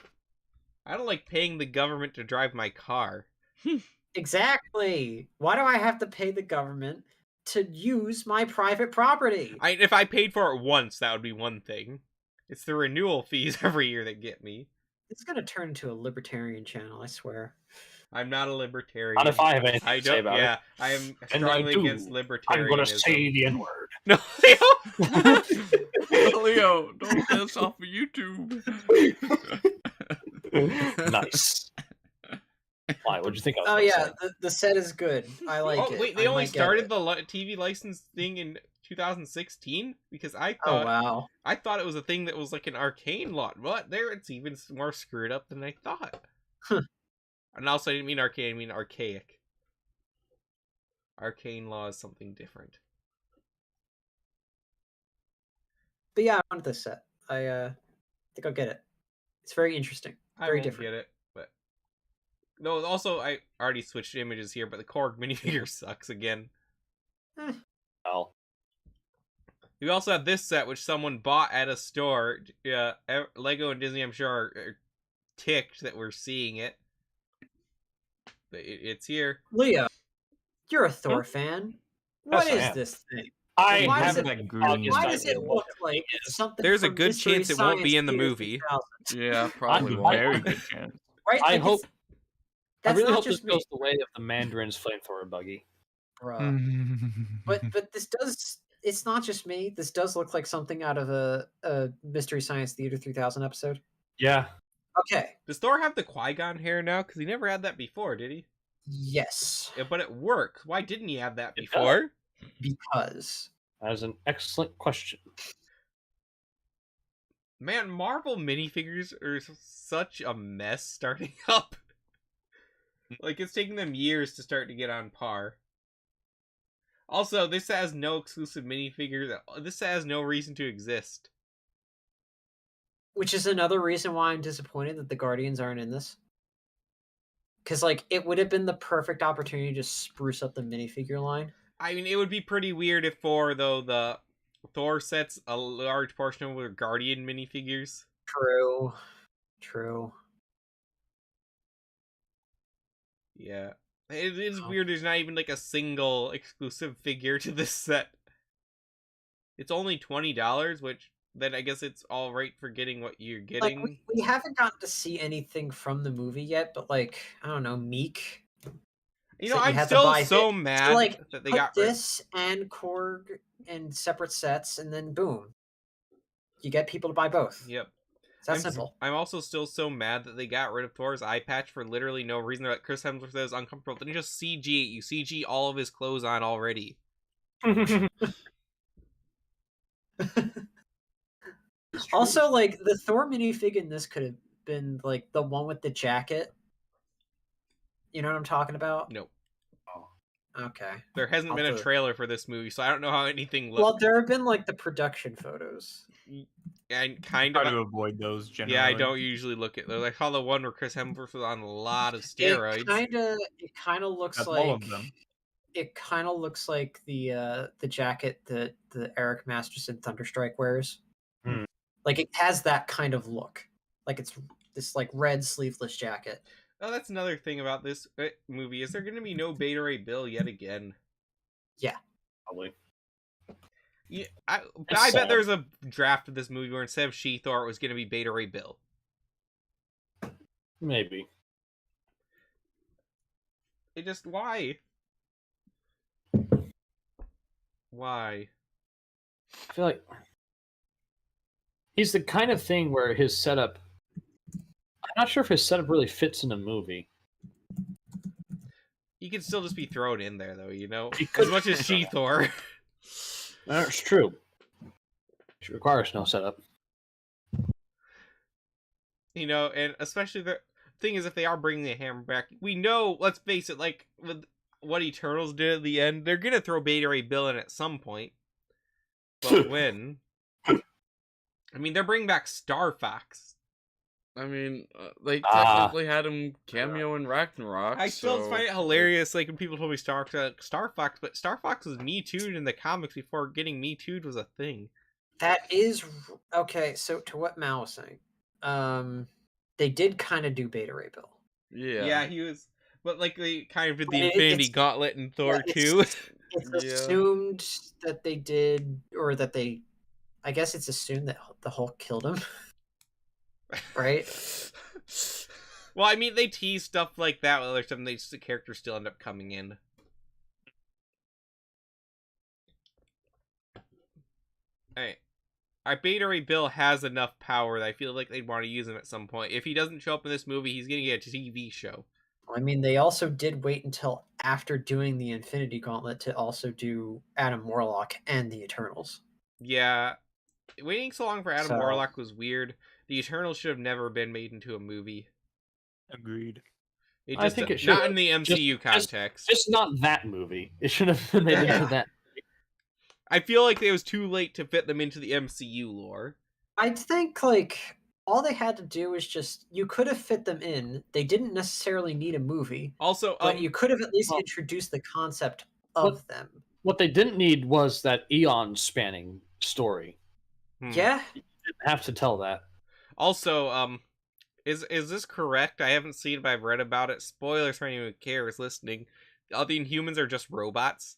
I don't like paying the government to drive my car. Exactly. Why do I have to pay the government to use my private property? If I paid for it once, that would be one thing. It's the renewal fees every year that get me. It's gonna turn into a libertarian channel, I swear. I'm not a libertarian. Not if I have anything I to say don't. about Yeah, it. I am And I strongly do. against libertarianism. I'm going to say the N-word. No, Leo. Leo, don't get us off of YouTube. Nice. Why? What'd you think I was Oh gonna yeah, say? the set is good. I like Oh it. wait, I they only might get started it. the TV license thing in 2016 because I Oh thought wow. I thought it was a thing that was like an arcane lot. What? There, it's even more screwed up than I thought. Huh. And also, I didn't mean arcane. I mean archaic. Arcane law is something different. But yeah, I want this set. I think I'll get it. It's very interesting. I Very won't different. get it, but no. Also, I already switched images here, but the Korg minifigure sucks again. Oh. We also have this set, which someone bought at a store. Lego and Disney, I'm sure, are ticked that we're seeing it. But it's here. Leo, you're a Thor fan. What Yes, I is am. this thing? I Why have does that it- green. Why does it idea look what like something? There's a from good Mystery chance it won't be Science in the Theater movie. 3000, Yeah, probably I'm won't. Very good chance. right? I Like, hope. I that's really not hope this just me, goes the way of the Mandarin's flamethrower buggy. bruh. But this does. It's not just me. This does look like something out of a Mystery Science Theater 3000 episode. Yeah. Okay. Does Thor have the Qui-Gon hair now? Because he never had that before, did he? Yes, Yeah, but it worked. Why didn't he have that It before? because That is an excellent question. Man, Marvel minifigures are such a mess starting up. Like, it's taking them years to start to get on par. Also, this has no exclusive minifigure. This has no reason to exist. which is another reason why I'm disappointed that the Guardians aren't in this. Because like it would have been the perfect opportunity to spruce up the minifigure line. I mean, it would be pretty weird if the Thor sets, a large portion of them were Guardian minifigures. True. Yeah. It is Oh. weird. There's not even like a single exclusive figure to this set. It's only $20, which then I guess it's all right for getting what you're Like getting. we haven't gotten to see anything from the movie yet, but like I don't know, Meek. You know, So you I'm have to still buy so this. mad So, like, that they put got rid. this and Korg in separate sets, and then boom, you get people to buy both. Yep. It's that simple. I'm also still so mad that they got rid of Thor's eye patch for literally no reason. They're like, Chris Hemsworth says uncomfortable. Then just CG it. You CG all of his clothes on already. Also, like the Thor minifig in this could have been like the one with the jacket. You know what I'm talking about? Nope. Okay. There hasn't been a I'll do- trailer for this movie, so I don't know how anything looks. Well, there have been like the production photos. And kind Try of. to avoid those generally. Yeah, I don't usually look at those. I saw the one where Chris Hemsworth was on a lot of steroids. It kind of looks That's like all of them. it kind of looks like the jacket that the Eric Masterson Thunderstrike wears. Hmm. Like it has that kind of look. Like it's this like red sleeveless jacket. Oh, that's another thing about this movie. Is there going to be no Beta Ray Bill yet again? Probably. Yeah, I That's bet sad. there's a draft of this movie where instead of She-Thor, it was going to be Beta Ray Bill. Maybe. It just why? Why? I feel like he's the kind of thing where his setup. I'm not sure if his setup really fits in a movie. He could still just be thrown in there, though. You know, He as could- much as She-Thor. That's true. It requires no setup. You know, and especially the thing is, if they are bringing the hammer back, we know. Let's face it, like with what Eternals did at the end, they're gonna throw Beta Ray Bill in at some point. But when? I mean, they're bringing back Star Fox. I mean, they Ah. technically had him cameo in Ragnarok. I still so, find it hilarious, like when people told me Star Fox, but Star Fox was Me Too'd in the comics before getting Me Too'd was a thing. That is okay. So to what Mal was saying, they did kind of do Beta Ray Bill. Yeah. He was, but like they kind of did But the Infinity it's- Gauntlet in Thor Yeah, 2. It's Yeah. assumed that they did, or that they. I guess it's assumed that the Hulk killed him, right? Well, I mean, they tease stuff like that with other stuff, and the characters still end up coming in. Hey, our Beta Ray Bill has enough power that I feel like they'd want to use him at some point. If he doesn't show up in this movie, he's gonna get a TV show. I mean, they also did wait until after doing the Infinity Gauntlet to also do Adam Warlock and the Eternals. Yeah, waiting so long for Adam So- Warlock was weird. The Eternals should have never been made into a movie. Agreed. It I just, think it not should. in the MCU context. Just not that movie. It should have been made Yeah. into that. I feel like it was too late to fit them into the MCU lore. I think like all they had to do is just you could have fit them in. They didn't necessarily need a movie, Also, but you could have at least well- introduced the concept of them. What they didn't need was that eon spanning story. Yeah, Didn't have to tell that. Also, is this correct? I haven't seen it, but I've read about it. Spoilers for anyone who cares listening. All the Inhumans are just robots.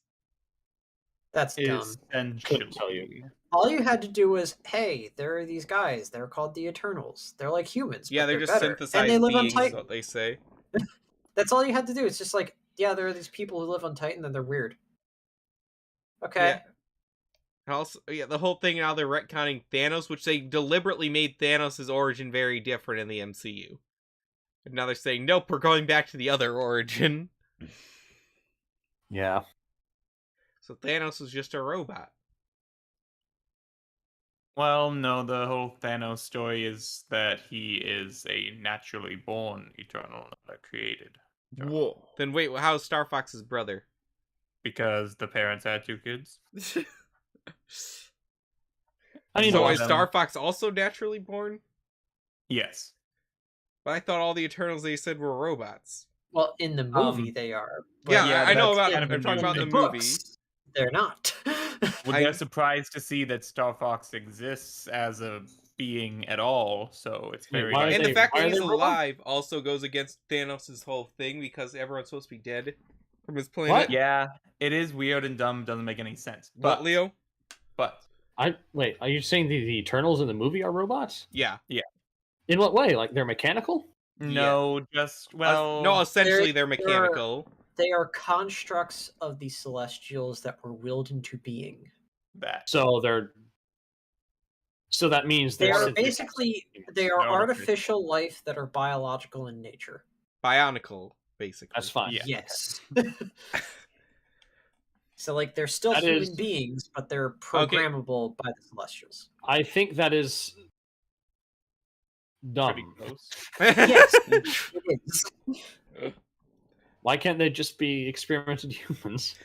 that's dumb. Couldn't tell you. Essentially. All you had to do was, hey, there are these guys. They're called the Eternals. They're like humans. Yeah, but they're just better. synthesized and they live beings, on is Titan. what they say. That's all you had to do. It's just like, yeah, there are these people who live on Titan and they're weird. Okay. Yeah. Also, yeah, the whole thing now they're retconning Thanos, which they deliberately made Thanos' origin very different in the MCU. And now they're saying, nope, we're going back to the other origin. Yeah. So Thanos was just a robot. Well, no, the whole Thanos story is that he is a naturally born Eternal, not a created. Eternal. Whoa. Then wait, how's Star Fox's brother? Because the parents had 2 kids. I need So to is watch Star Fox also naturally born? Yes. But I thought all the Eternals they said were robots. Well, in the movie they are. But Yeah, I know that's about. kind of I'm talking a about the in movie. books, they're not. Well, I- they're surprised to see that Star Fox exists as a being at all. So it's Wait, very why are like, And the fact why that are he's they robots? alive also goes against Thanos' whole thing because everyone's supposed to be dead from his planet. yeah, it is weird and dumb. Doesn't make any sense. What, Leo? But Wait, are you saying the Eternals in the movie are robots? Yeah. In what way? Like they're mechanical? no, just well, No, essentially They're- they're mechanical. They are constructs of the Celestials that were willed into being. that. So that means They they're are sentient basically beings. they are No, artificial life that are biological in nature. Bionicle, basically. That's fine. Yeah. Yes. So like they're still That human is- beings, but they're programmable by the Celestials. I think that is Pretty dumb. close. Yes, it is. Why can't they just be experimented humans?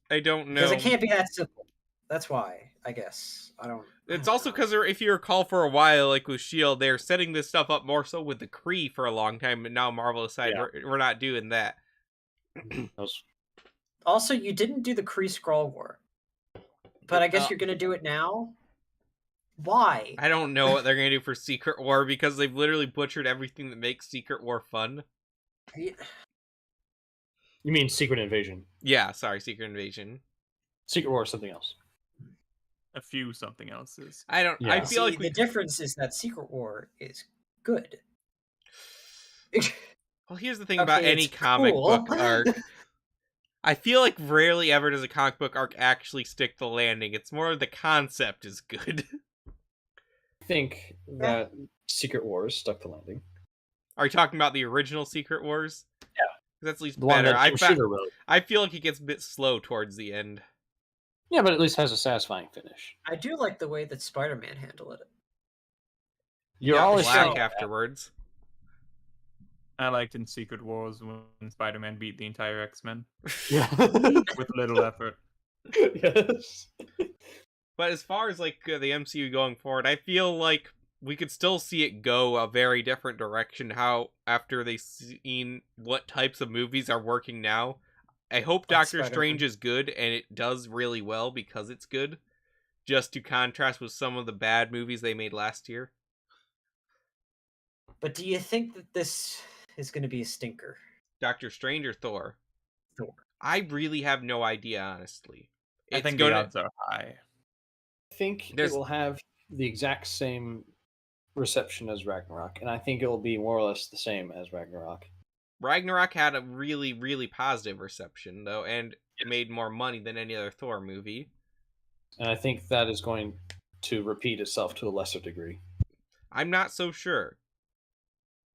I don't know. Because it can't be that simple. That's why, I guess. I don't. It's also because, if you recall, for a while, like with S.H.I.E.L.D., they're setting this stuff up more so with the Kree for a long time, but now Marvel decided we're not doing that. Those- Also, you didn't do the Kree Skrull War, but I guess Uh, you're gonna do it now. Why? I don't know what they're going to do for Secret War because they've literally butchered everything that makes Secret War fun. You mean Secret Invasion? Yeah, sorry, Secret Invasion. Secret War is something else. A few something else's. I don't. Yeah. I feel See, like the difference is that Secret War is good. Well, here's the thing about Okay, any it's comic cool. book arc. I feel like rarely ever does a comic book arc actually stick the landing. It's more the concept is good. I think that Secret Wars stuck the landing. Are you talking about the original Secret Wars? Yeah. That's at least The one better. that Jim Shooter wrote. I feel like it gets a bit slow towards the end. Yeah, but at least has a satisfying finish. I do like the way that Spider-Man handled it. You're Yeah, always black saying afterwards. I liked in Secret Wars when Spider-Man beat the entire X-Men Yeah. with little effort. Yes. But as far as like the MCU going forward, I feel like we could still see it go a very different direction. How after they've seen what types of movies are working now, I hope Like Doctor Spider-Man. Strange is good and it does really well because it's good. Just to contrast with some of the bad movies they made last year. But do you think that this is going to be a stinker? Doctor Strange or Thor? Thor. I really have no idea, honestly. I think the odds are high. I think There's- it will have the exact same reception as Ragnarok, and I think it will be more or less the same as Ragnarok. Ragnarok had a really, really positive reception, though, and it made more money than any other Thor movie. And I think that is going to repeat itself to a lesser degree. I'm not so sure.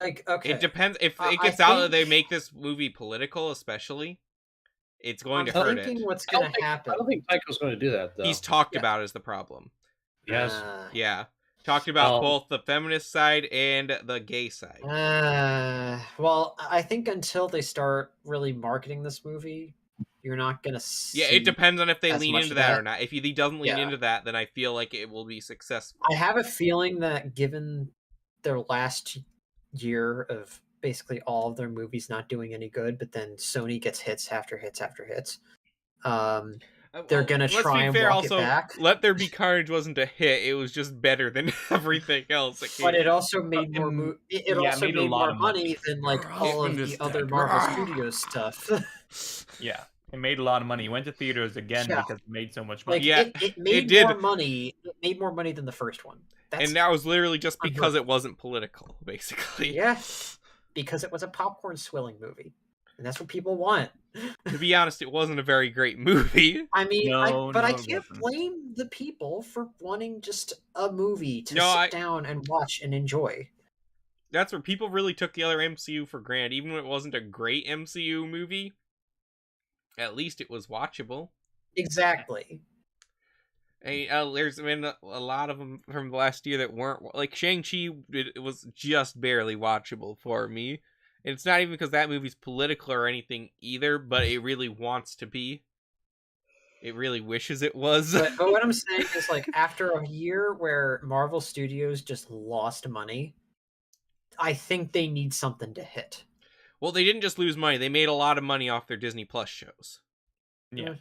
Like, okay. It depends. If I it gets out that they think- make this movie political, especially, it's going I'm to hurt thinking it. what's I don't going to think- happen. I don't think Taiko's going to do that, though. He's talked Yeah. about as the problem. Yes. Yeah. Talked about Um, both the feminist side and the gay side. Well, I think until they start really marketing this movie, you're not going to see. Yeah, it depends on if they as lean much into of that that. or not. If he doesn't lean Yeah. into that, then I feel like it will be successful. I have a feeling that given their last year of basically all of their movies not doing any good, but then Sony gets hits after hits after hits. They're gonna let's try be and fair, walk it also, back. Let There Be Carnage wasn't a hit. It was just better than everything else. that But came- it also made more it yeah, also made a made lot more of money. money than like Rough all of in the this other deck. Marvel Rough. Studios stuff. Yeah, it made a lot of money. It went to theaters again Yeah. because it made so much money. Like Yeah, it made did. more money. It made more money than the first one. That's and that was literally just unheard because of. it wasn't political, basically. yeah, because it was a popcorn swilling movie, and that's what people want. To be honest, it wasn't a very great movie. I mean, No, but I no, it can't wasn't. blame the people for wanting just a movie to No, sit down and watch and enjoy. That's where people really took the other MCU for granted. Even when it wasn't a great MCU movie, at least it was watchable. Exactly. There's been a lot of them from last year that weren't, like Shang-Chi. It was just barely watchable for me. And it's not even because that movie's political or anything either, but it really wants to be. It really wishes it was. But what I'm saying is, like, after a year where Marvel Studios just lost money, I think they need something to hit. Well, they didn't just lose money. They made a lot of money off their Disney Plus shows. Yeah.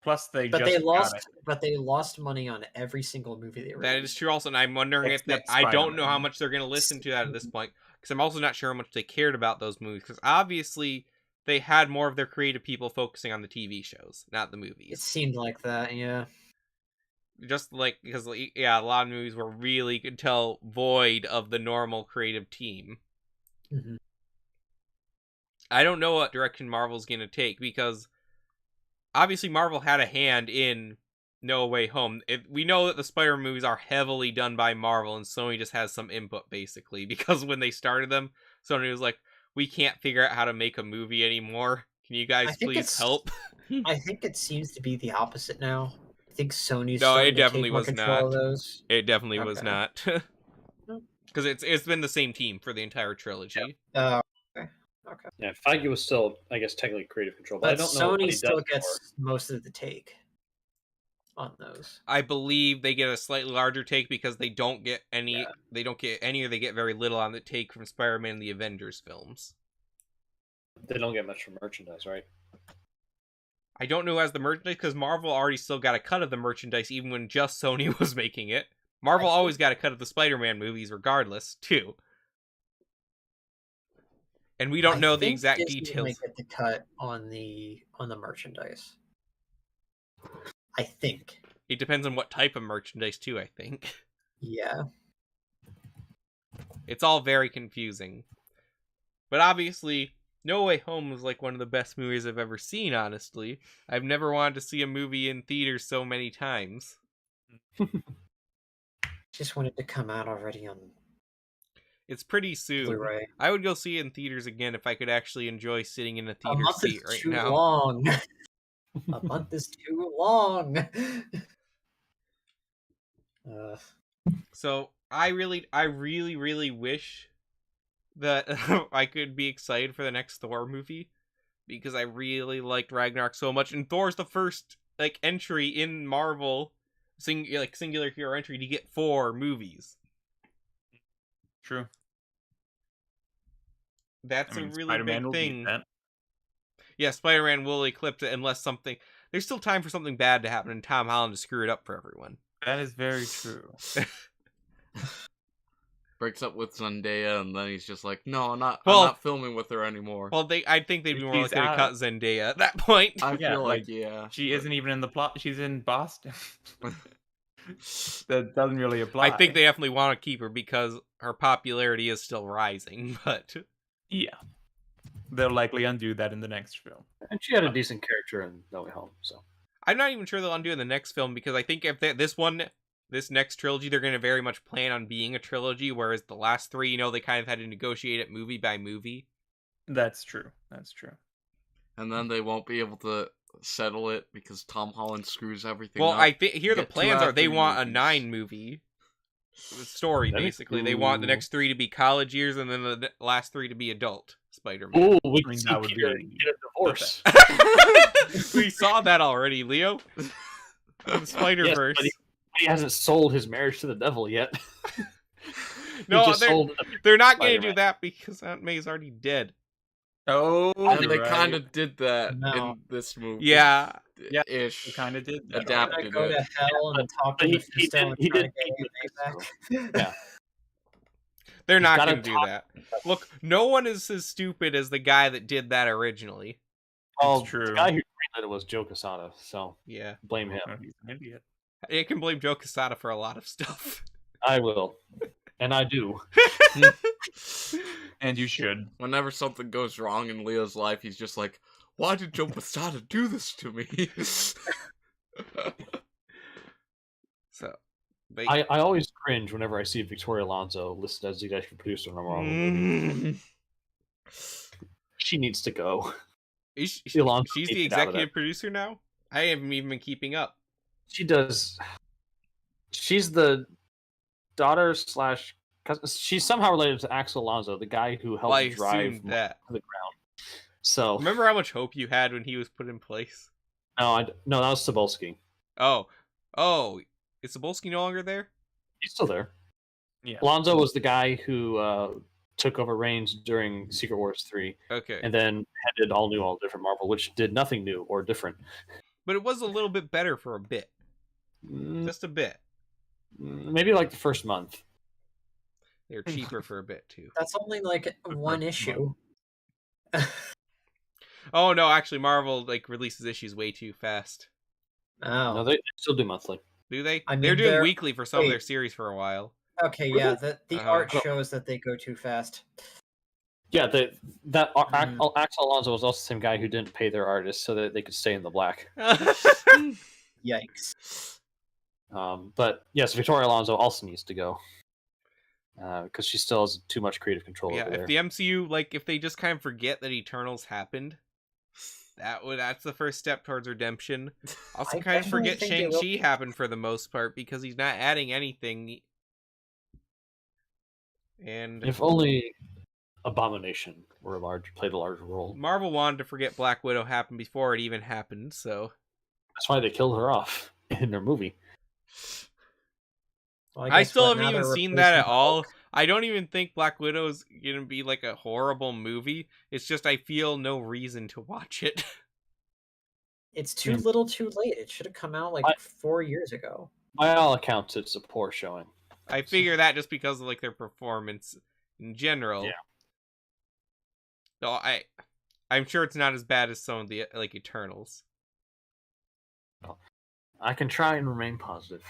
Plus, they But just they got it. lost money on every single movie they released. That is true also, and I'm wondering if they, Except I don't know how Spider-Man. much they're going to listen to that at this point, because I'm also not sure how much they cared about those movies, because obviously they had more of their creative people focusing on the TV shows, not the It movies. seemed like that, yeah. Just like, because, yeah, a lot of movies were really, you could tell, void of the normal creative team. Mm-hmm. I don't know what direction Marvel's going to take, because obviously Marvel had a hand in No Way Home. We know that the Spider-Man movies are heavily done by Marvel, and Sony just has some input, basically, because when they started them, Sony was like, we can't figure out how to make a movie anymore. Can you guys please help? I think it seems to be the opposite now. I think Sony's No, starting it to definitely take more was control of not. those. It definitely was Okay. not. Because it's been the same team for the entire trilogy. Okay. Yeah, Feige was still, I guess, technically creative control, but But I don't know what Sony he still does gets most of the take on those. I believe they get a slightly larger take because they don't get any. Yeah. They don't get any, or they get very little on the take from Spider-Man and the Avengers films. They don't get much from merchandise, right? I don't know who has the merchandise, because Marvel already still got a cut of the merchandise even when just Sony was making it. Marvel always got a cut of the Spider-Man movies regardless, too. And we don't know the think exact Disney details. might get the cut on the merchandise. I think. It depends on what type of merchandise, too, I think. Yeah. It's all very confusing. But obviously, No Way Home was like one of the best movies I've ever seen, honestly. I've never wanted to see a movie in theaters so many times. Just wanted to come out already on It's pretty soon. Blu-ray. I would go see it in theaters again if I could actually enjoy sitting in a A theater month seat is right too now. long. A month is too long. So I really wish that I could be excited for the next Thor movie, because I really liked Ragnarok so much, and Thor's the first entry in Marvel, singular hero entry to get 4 movies. True. That's I mean, a really Spider-Man big will beat thing. that. Yeah, Spider-Man will eclipse it unless something. There's still time for something bad to happen, and Tom Holland to screw it up for everyone. That is very true. Breaks up with Zendaya, and then he's just like, "No, I'm not filming with her anymore." Well, I think they'd be more She's likely to out. cut Zendaya at that point. I Yeah, feel like, yeah. She isn't even in the plot. She's in Boston. That doesn't really apply. I think they definitely want to keep her because her popularity is still rising, but Yeah. They'll likely undo that in the next film. And she had a decent character in No Way Home, so. I'm not even sure they'll undo in the next film, because I think if this next trilogy, they're going to very much plan on being a trilogy, whereas the last 3, they kind of had to negotiate it movie by movie. That's true. That's true. And then they won't be able to settle it because Tom Holland screws everything Well, up. I think here the Get 2 plans out are of they 3 want a movies. 9-movie story, That'd be basically. They want the cool. next 3 to be college years, and then the last 3 to be adult Spider-Man. Ooh, we I mean, can that would see Peter be get a divorce. We saw that already, Leo. In Spider-Verse. Yes, but he hasn't sold his marriage to the devil yet. No, just sold they're not going to do Spider-Man. that because Aunt May's already dead. Oh, And they right. kind of did that No. in this movie. Yeah. Yeah, ish. They kind of did that. Adapted I'm gonna go it. to hell and talk to But he Mephisto and did- try he to did get Aunt May back. Yeah. They're not gotta going to do that. Look, no one is as stupid as the guy that did that originally. Well, true. the guy who greenlit it was Joe Quesada, so Yeah. blame him. Oh, he's an idiot. I can blame Joe Quesada for a lot of stuff. I will. And I do. And you should. Whenever something goes wrong in Leo's life, he's just like, "Why did Joe Posada do this to me?" So, but I always cringe whenever I see Victoria Alonso listed as the executive producer on a Marvel movie. She needs to go. Is The Alonso she's needs the to get out of executive producer now? I haven't even been keeping up. She does. She's the daughter slash. She's somehow related to Axel Alonso, the guy who helped Well, I drive assumed Mark that. to the ground. So Remember how much hope you had when he was put in place? no, no, that was Cebulski. Oh, is Cebulski no longer there? He's still there. Yeah. Alonso was the guy who took over reins during Secret Wars 3, Okay. and then headed all new, all different Marvel, which did nothing new or different. But it was a little bit better for a bit. Mm, Just a bit. maybe like the first month. They're cheaper for a bit too. That's only like one issue. Oh no, actually Marvel like releases issues way too fast. Oh, No, they still do monthly. Do they? I mean, they're doing they're- weekly for some of their wait. series for a while. okay, yeah. The Uh-huh. art shows that they go too fast. Yeah, Mm. Axel Alonso was also the same guy who didn't pay their artists so that they could stay in the black. Yikes! But yes, Victoria Alonso also needs to go because she still has too much creative control Yeah, over if there. the MCU like if they just kind of forget that Eternals happened, that's the first step towards redemption. Also, I kind of definitely forget think they will- Shang-Chi happened for the most part because he's not adding anything. And If only Abomination played a larger role. Marvel wanted to forget Black Widow happened before it even happened, so That's why they killed her off in their movie. Well, I guess still what, haven't now even they're seen that at replacing all. Hulk. I don't even think Black Widow is gonna be like a horrible movie. It's just I feel no reason to watch it. It's too Mm. little, too late. It should have come out like I- 4 years ago. By all accounts, it's a poor showing. I figure that just because of like their performance in general. Yeah. So I'm sure it's not as bad as some of the like Eternals. I can try and remain positive.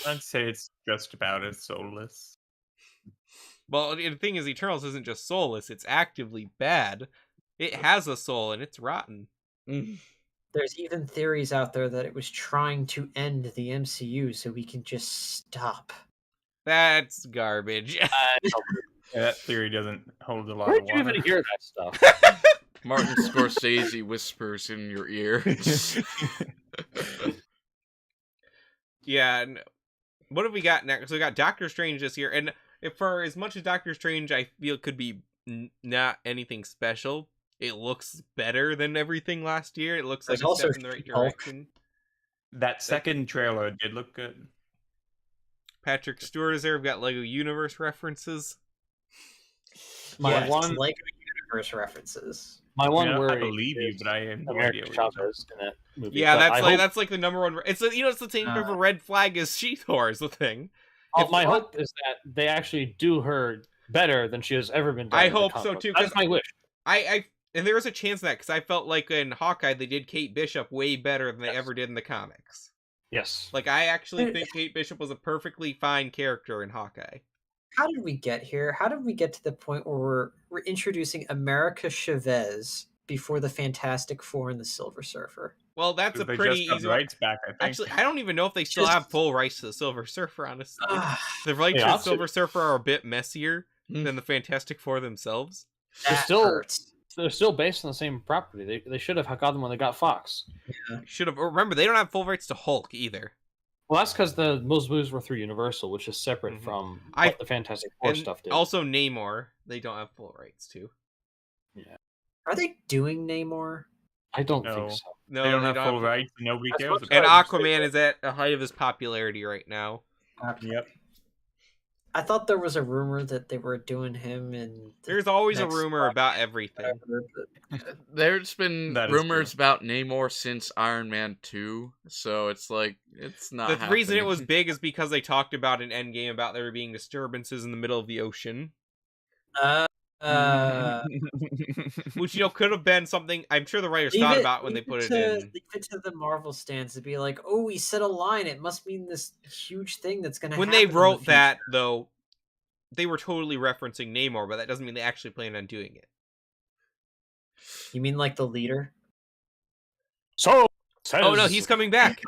I'd say it's just about as soulless. Well, the thing is, Eternals isn't just soulless; it's actively bad. It has a soul and it's rotten. There's even theories out there that it was trying to end the MCU so we can just stop. That's garbage. Yeah, that theory doesn't hold a lot Where of did you water. even hear that stuff? Martin Scorsese whispers in your ear. Yeah. And what have we got next? So we got Doctor Strange this year, and for as much as Doctor Strange, I feel could be not anything special. It looks better than everything last year. It looks like There's a step also in the right She-Hulk. direction. That second trailer did look good. Patrick Stewart is there. We've got Lego Universe references. My Yes, one Lego Universe references. My one I mean, I worry believe you, is but I have no America idea what you're Chavez in that movie. Yeah, but that's I like hope, that's like the number one. It's it's the same of a red flag as She-Thor is the thing. if- my hope is that they actually do her better than she has ever been done. I in the hope comic so, books. too, That's 'cause my wish. And there is a chance of that because I felt like in Hawkeye they did Kate Bishop way better than they Yes. ever did in the comics. Yes. Like I actually think Kate Bishop was a perfectly fine character in Hawkeye. How did we get here? How did we get to the point where we're introducing America Chavez before the Fantastic Four and the Silver Surfer? Well, that's a They pretty just got easy the one. rights back, I think. Actually, I don't even know if they still Just- have full rights to the Silver Surfer. Honestly, Ah, the rights They to the ought to. Silver Surfer are a bit messier than the Fantastic Four themselves. that still- hurts. They're still based on the same property. They should have got them when they got Fox. Should have remember they don't have full rights to Hulk either. Well, that's because those movies were through Universal, which is separate Mhm. from I- what the Fantastic Four And stuff did. also Namor, they don't have full rights to. Are they doing Namor? I don't No. think so. No, They don't have full have- rights. Nobody That's cares what's about And Right. Aquaman is at the height of his popularity right now. it. Yep. I thought there was a rumor that they were doing him and There's always a Next rumor slide. about everything. There's been That is rumors true. about Namor since Iron Man 2, so it's like it's not. The reason it was happening. big is because they talked about in Endgame about there being disturbances in the middle of the ocean, which could have been something. I'm sure the writers thought about when they put it in. Leave it to the Marvel stands to be like, oh, he said a line. It must mean this huge thing that's going to When happen. they in the wrote that, future." though, they were totally referencing Namor, but that doesn't mean they actually plan on doing it. You mean like the leader? So, Oh no, he's coming back.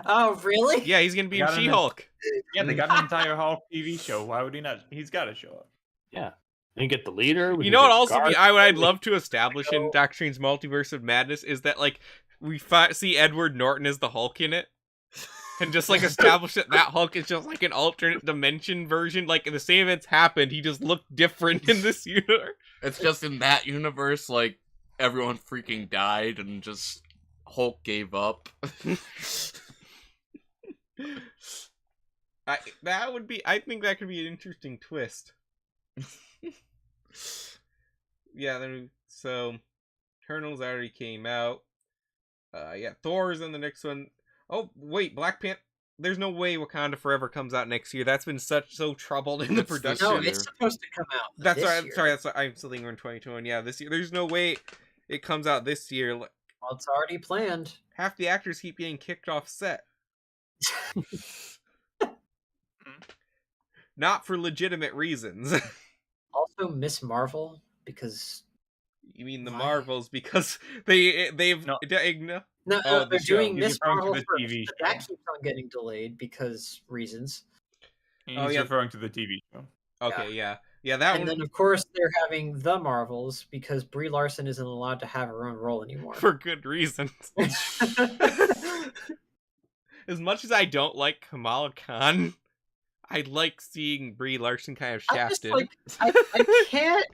Oh, really? Yeah, he's gonna be in Got him in. She-Hulk. Yeah, they got an entire Hulk TV show. Why would he not? He's got to show up. Yeah. You get the leader. we You can know what? get Also, Guard. I'd love to establish in Doctor Strange's Multiverse of Madness is that like we see Edward Norton as the Hulk in it, and just like establish that Hulk is just like an alternate dimension version. Like the same events happened, he just looked different in this universe. It's just in that universe, like everyone freaking died and just Hulk gave up. I think that could be an interesting twist. Yeah, so Eternals already came out. Yeah, Thor's in the next one. Oh wait, Black Panther. There's no way Wakanda Forever comes out next year. That's been so troubled in the It's this production. No, year. it's supposed to come out. That's this right. year. Sorry, that's right. I'm still thinking in 2021. Yeah, this year. There's no way it comes out this year. Well, it's already planned. Half the actors keep getting kicked off set. Not for legitimate reasons. Also, Miss Marvel, because You mean the Why? Marvels because they've No. no, Oh, the they're show. doing He's Miss referring to Marvel the first, TV but that show. keeps on getting delayed because reasons. He's Oh, yeah. referring to the TV show. Okay, yeah. That And one then, of course, they're having the Marvels because Brie Larson isn't allowed to have her own role anymore. for good reasons. As much as I don't like Kamala Khan, I like seeing Brie Larson kind of I just shafted.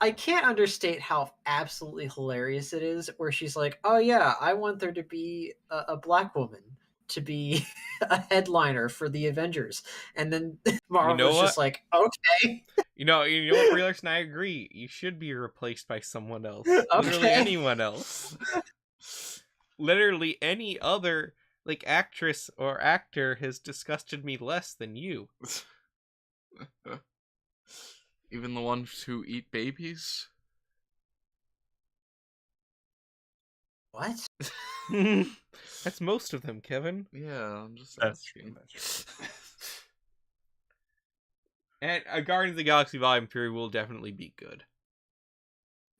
I can't understate how absolutely hilarious it is where she's like, oh yeah, I want there to be a black woman to be a headliner for the Avengers. And then Marvel's what? just like, okay. You know what, Brie Larson, I agree. You should be replaced by someone else. Literally Okay. anyone else. Literally any other actress or actor has disgusted me less than you. Even the ones who eat babies? What? That's most of them, Kevin. Yeah, I'm just That's asking. true. That's true. And Guardians of the Galaxy Volume 3 will definitely be good.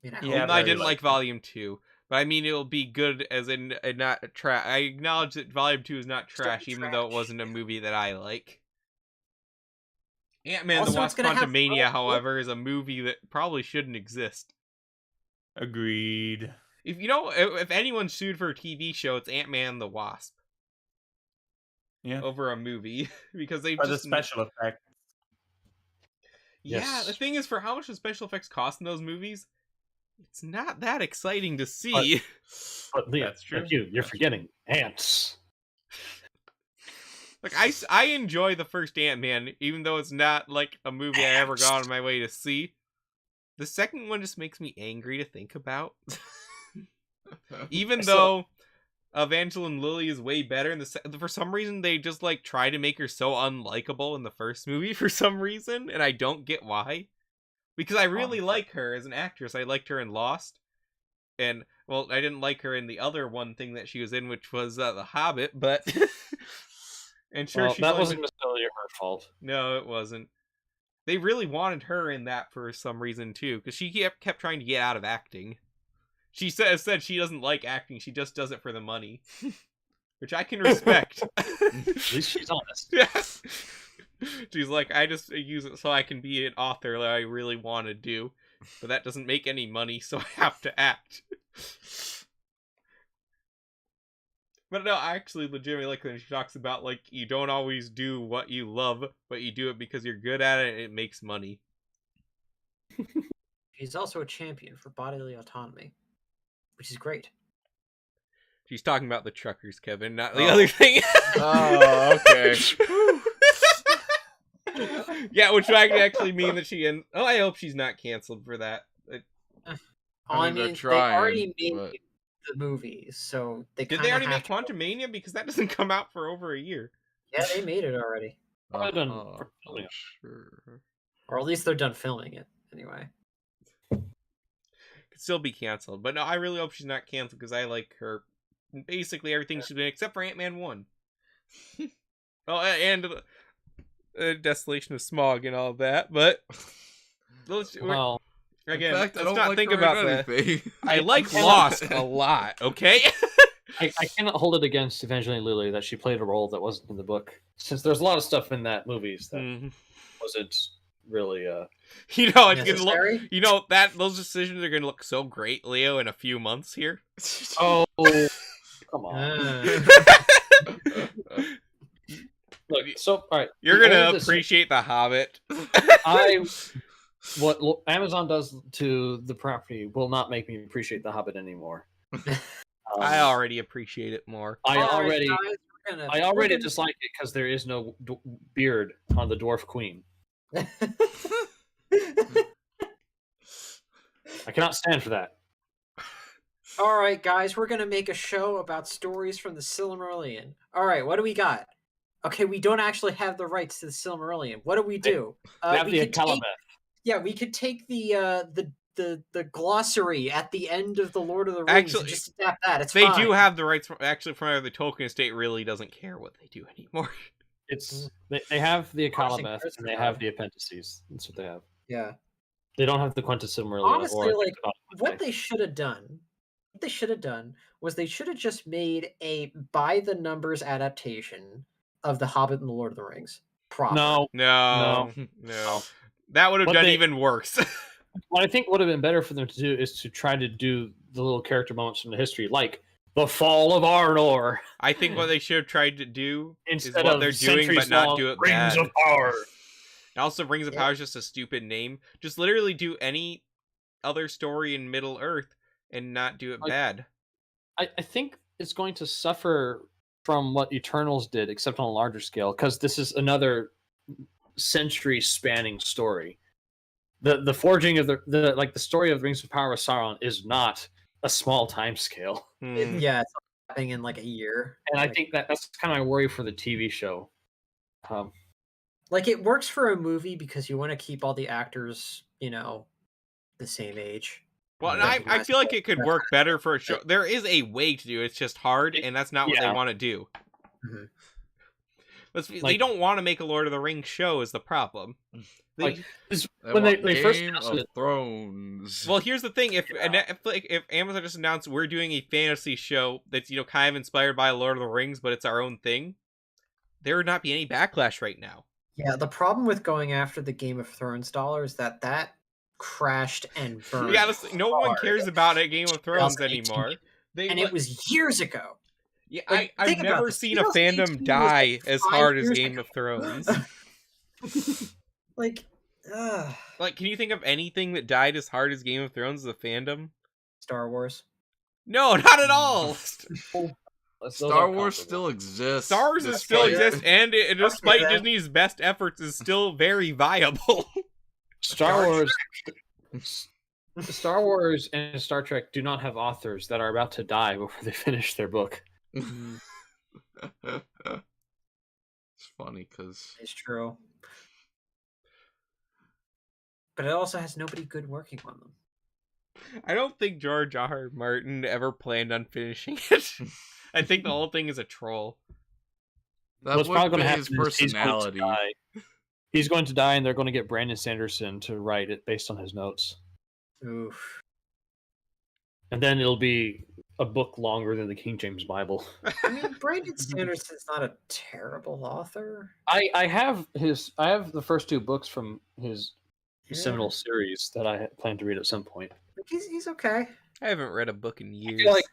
You know, Yeah, Even though I very didn't like likely. Volume 2. But I mean, it'll be good as in not trash. I acknowledge that Volume 2 is not trash, even though it trash. wasn't a movie that I like. Ant-Man and the Also, it's Wasp gonna have Quantumania, Warlock. however, is a movie that probably shouldn't exist. Agreed. If anyone's sued for a TV show, it's Ant-Man and the Wasp Yeah. over a movie because they For the just special effect. Yeah, Yes. the thing is, for how much the special effects cost in those movies, it's not that exciting to see. But Leah, That's true. you're forgetting ants. Like I enjoy the first Ant-Man, even though it's not like a movie I ever got on my way to see. The second one just makes me angry to think about. Even though Evangeline Lilly is way better, and for some reason they just try to make her so unlikable in the first movie for some reason, and I don't get why. Because I really like her as an actress. I liked her in Lost, and well, I didn't like her in the other one thing that she was in, which was The Hobbit. But and sure, Well, she's that only wasn't necessarily her fault. No, it wasn't. They really wanted her in that for some reason too, because she kept trying to get out of acting. She said she doesn't like acting; she just does it for the money, which I can respect. At least she's honest. Yes. She's like, I just use it so I can be an author that I really want to do, but that doesn't make any money, so I have to act. But no, I actually legitimately like when she talks about you don't always do what you love, but you do it because you're good at it and it makes money. She's also a champion for bodily autonomy, which is great. She's talking about the truckers, Kevin, not the other thing. Oh, okay. Yeah, which might actually mean that I hope she's not canceled for that. I mean, they're mean, trying, they already made but- the movies, so they Did kinda they already have make to- Quantumania? Because that doesn't come out for over a year. Yeah, they made it already, Well done Oh, for filming it. sure. or at least they're done filming it anyway. Could still be canceled. But no, I really hope she's not canceled because I like her. Basically everything she's been, except for Ant-Man 1. Oh, and Desolation of Smog and all of that. But Well, again, In fact, I let's don't not like think her in about that. anything. I like cannot- Lost a lot, okay? I cannot hold it against Evangeline Lilly that she played a role that wasn't in the book, since there's a lot of stuff in that movies that Mhm. wasn't really. You know, it's gonna look. Necessary? You know those decisions are gonna look so great, Leo, in a few months here. Oh, come on! Look, so all right, You're the gonna only decision appreciate The Hobbit. what Amazon does to the property will not make me appreciate The Hobbit anymore. I already appreciate it more. I All right, already, guys, we're gonna- I we're already gonna- dislike it because there is no beard on the dwarf queen. I cannot stand for that. All right, guys, we're gonna make a show about stories from the Silmarillion. All right, what do we got? Okay, we don't actually have the rights to the Silmarillion. What do we do? They have We the could take, Akalabeth. yeah, we could take the glossary at the end of the Lord of the Rings and Actually, just adapt that. It's They fine. do have the rights. From the Tolkien estate really doesn't care what they do anymore. It's they have the Parsing Akalabeth cards and are they bad. have the appendices. That's what they have. Yeah. They don't have the Quintus Silmarillion. Honestly, or like what they they should have done, was they should have just made a by the numbers adaptation of The Hobbit and the Lord of the Rings. Proper. No. That would have What done they- even worse. What I think would have been better for them to do is to try to do the little character moments from the history, like the fall of Arnor, I think what they should have tried to do instead is what of they're doing, but not do it Rings bad. of Power. And also, Rings of Yeah. Power is just a stupid name. Just literally do any other story in Middle Earth and not do it Like- bad. I think it's going to suffer from what Eternals did, except on a larger scale, because this is another century-spanning story. The forging of the story of Rings of Power with Sauron is not a small time scale, Yeah, it's happening in like a year. and I Like- think that's kind of my worry for the TV show. Like it works for a movie because you want to keep all the actors, the same age. Well, and I feel like it could work better for a show. There is a way to do it. It's just hard, and that's not what they Yeah. want to do. Mhm. They Like- don't want to make a Lord of the Rings show is the problem. Like, They when want they first Game announced of it, Thrones. Well, here's the thing: if Amazon just announced we're doing a fantasy show that's kind of inspired by Lord of the Rings, but it's our own thing, there would not be any backlash right now. Yeah, the problem with going after the Game of Thrones dollar is that crashed and burned. Yeah, no one hard. cares about a Game of Thrones 2018. anymore. And it was years ago. Yeah, like, I've think about never this. seen a 2018 fandom was, die like, as 5 hard as years Game ago. of Thrones. Like, Like, can you think of anything that died as hard as Game of Thrones as a fandom? Star Wars. No, not at all. Star Wars still exists. Star Wars still despite- exists, and despite that. Disney's best efforts, is still very viable. Star Wars. Star Wars and Star Trek do not have authors that are about to die before they finish their book. It's funny because It's true. But it also has nobody good working on them. I don't think George R. Martin ever planned on finishing it. I think the whole thing is a troll. that What's would probably be going to his happen is personality. He's going to die, and they're going to get Brandon Sanderson to write it based on his notes. Oof. And then it'll be a book longer than the King James Bible. I mean, Brandon Sanderson's not a terrible author. I have the first 2 books from his Yeah. seminal series that I plan to read at some point. Like, he's okay. I haven't read a book in I years. feel like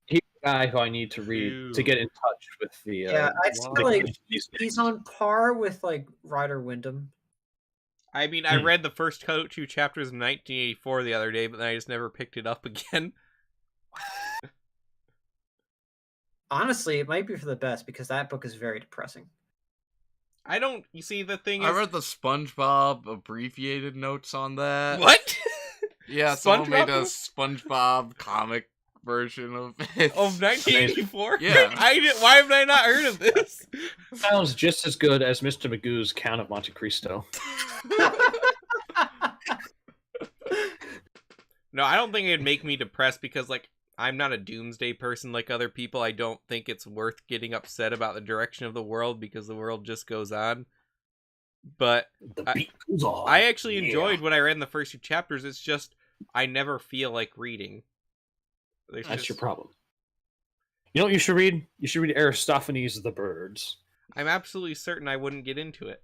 he's the guy who I need to read to get in touch with the. Yeah, I feel the like Christian he's on par with like Ryder Wyndham. I mean, I read the first 2 chapters of 1984 the other day, but then I just never picked it up again. Honestly, it might be for the best because that book is very depressing. You see, the thing I is... read the SpongeBob abbreviated notes on that. What? Yeah, someone made a SpongeBob? SpongeBob comic version of it. Of 1984? Yeah. Why have I not heard of this? sounds just as good as Mr. Magoo's Count of Monte Cristo. No, I don't think it'd make me depressed because, like, I'm not a doomsday person like other people. I don't think it's worth getting upset about the direction of the world because the world just goes on. But The beat goes on. I actually Yeah. enjoyed what I read in the first 2 chapters. It's just I never feel like reading. That's your problem. You know what you should read? You should read Aristophanes of the Birds. I'm absolutely certain I wouldn't get into it.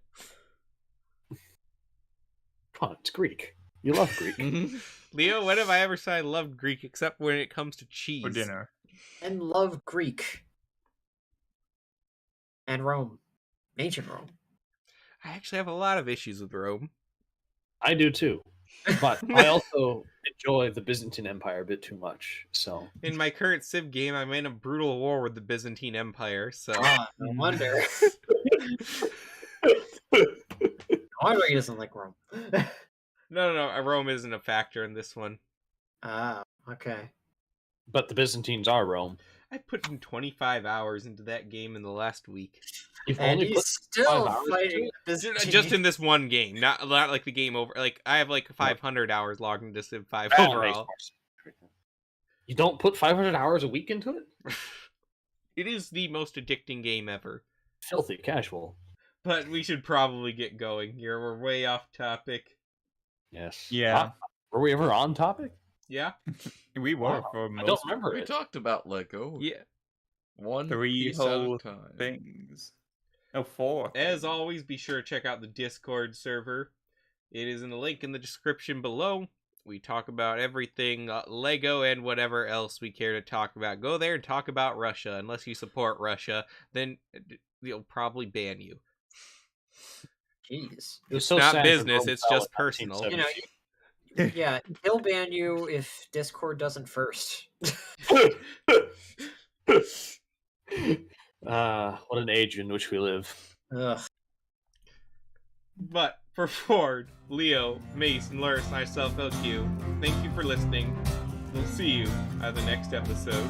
Come on, it's Greek. You love Greek. Leo, when have I ever said I loved Greek except when it comes to cheese? For dinner. And love Greek. And Rome. Ancient Rome. I actually have a lot of issues with Rome. I do too. But I also enjoy the Byzantine Empire a bit too much. So In my current Civ game, I'm in a brutal war with the Byzantine Empire, so... Ah, no wonder. No wonder he doesn't like Rome. No, Rome isn't a factor in this one. Ah, okay. But the Byzantines are Rome. I put in 25 hours into that game in the last week. You've And only he's put still 5 hours fighting into this Just in this one game, not like the game over. Like I have like 500 hours logged into Civ 5 That makes overall. more sense. You don't put 500 hours a week into it? It is the most addicting game ever. Filthy casual. But we should probably get going here. We're way off topic. Yes. Yeah. Were we ever on topic? Yeah? We were Wow, for I don't most remember We it. talked about Lego. Yeah. One 3 piece at a whole time. things. No, 4. As always, be sure to check out the Discord server. It is in the link in the description below. We talk about everything Lego and whatever else we care to talk about. Go there and talk about Russia. Unless you support Russia, then they'll probably ban you. Jeez. It was It's so not sad business, when it's Rome just fell in personal. 1970. Yeah, he'll ban you if Discord doesn't first. What an age in which we live. Ugh. But for Ford, Leo, Mace, and Luris, myself, LQ, thank you for listening. We'll see you at the next episode.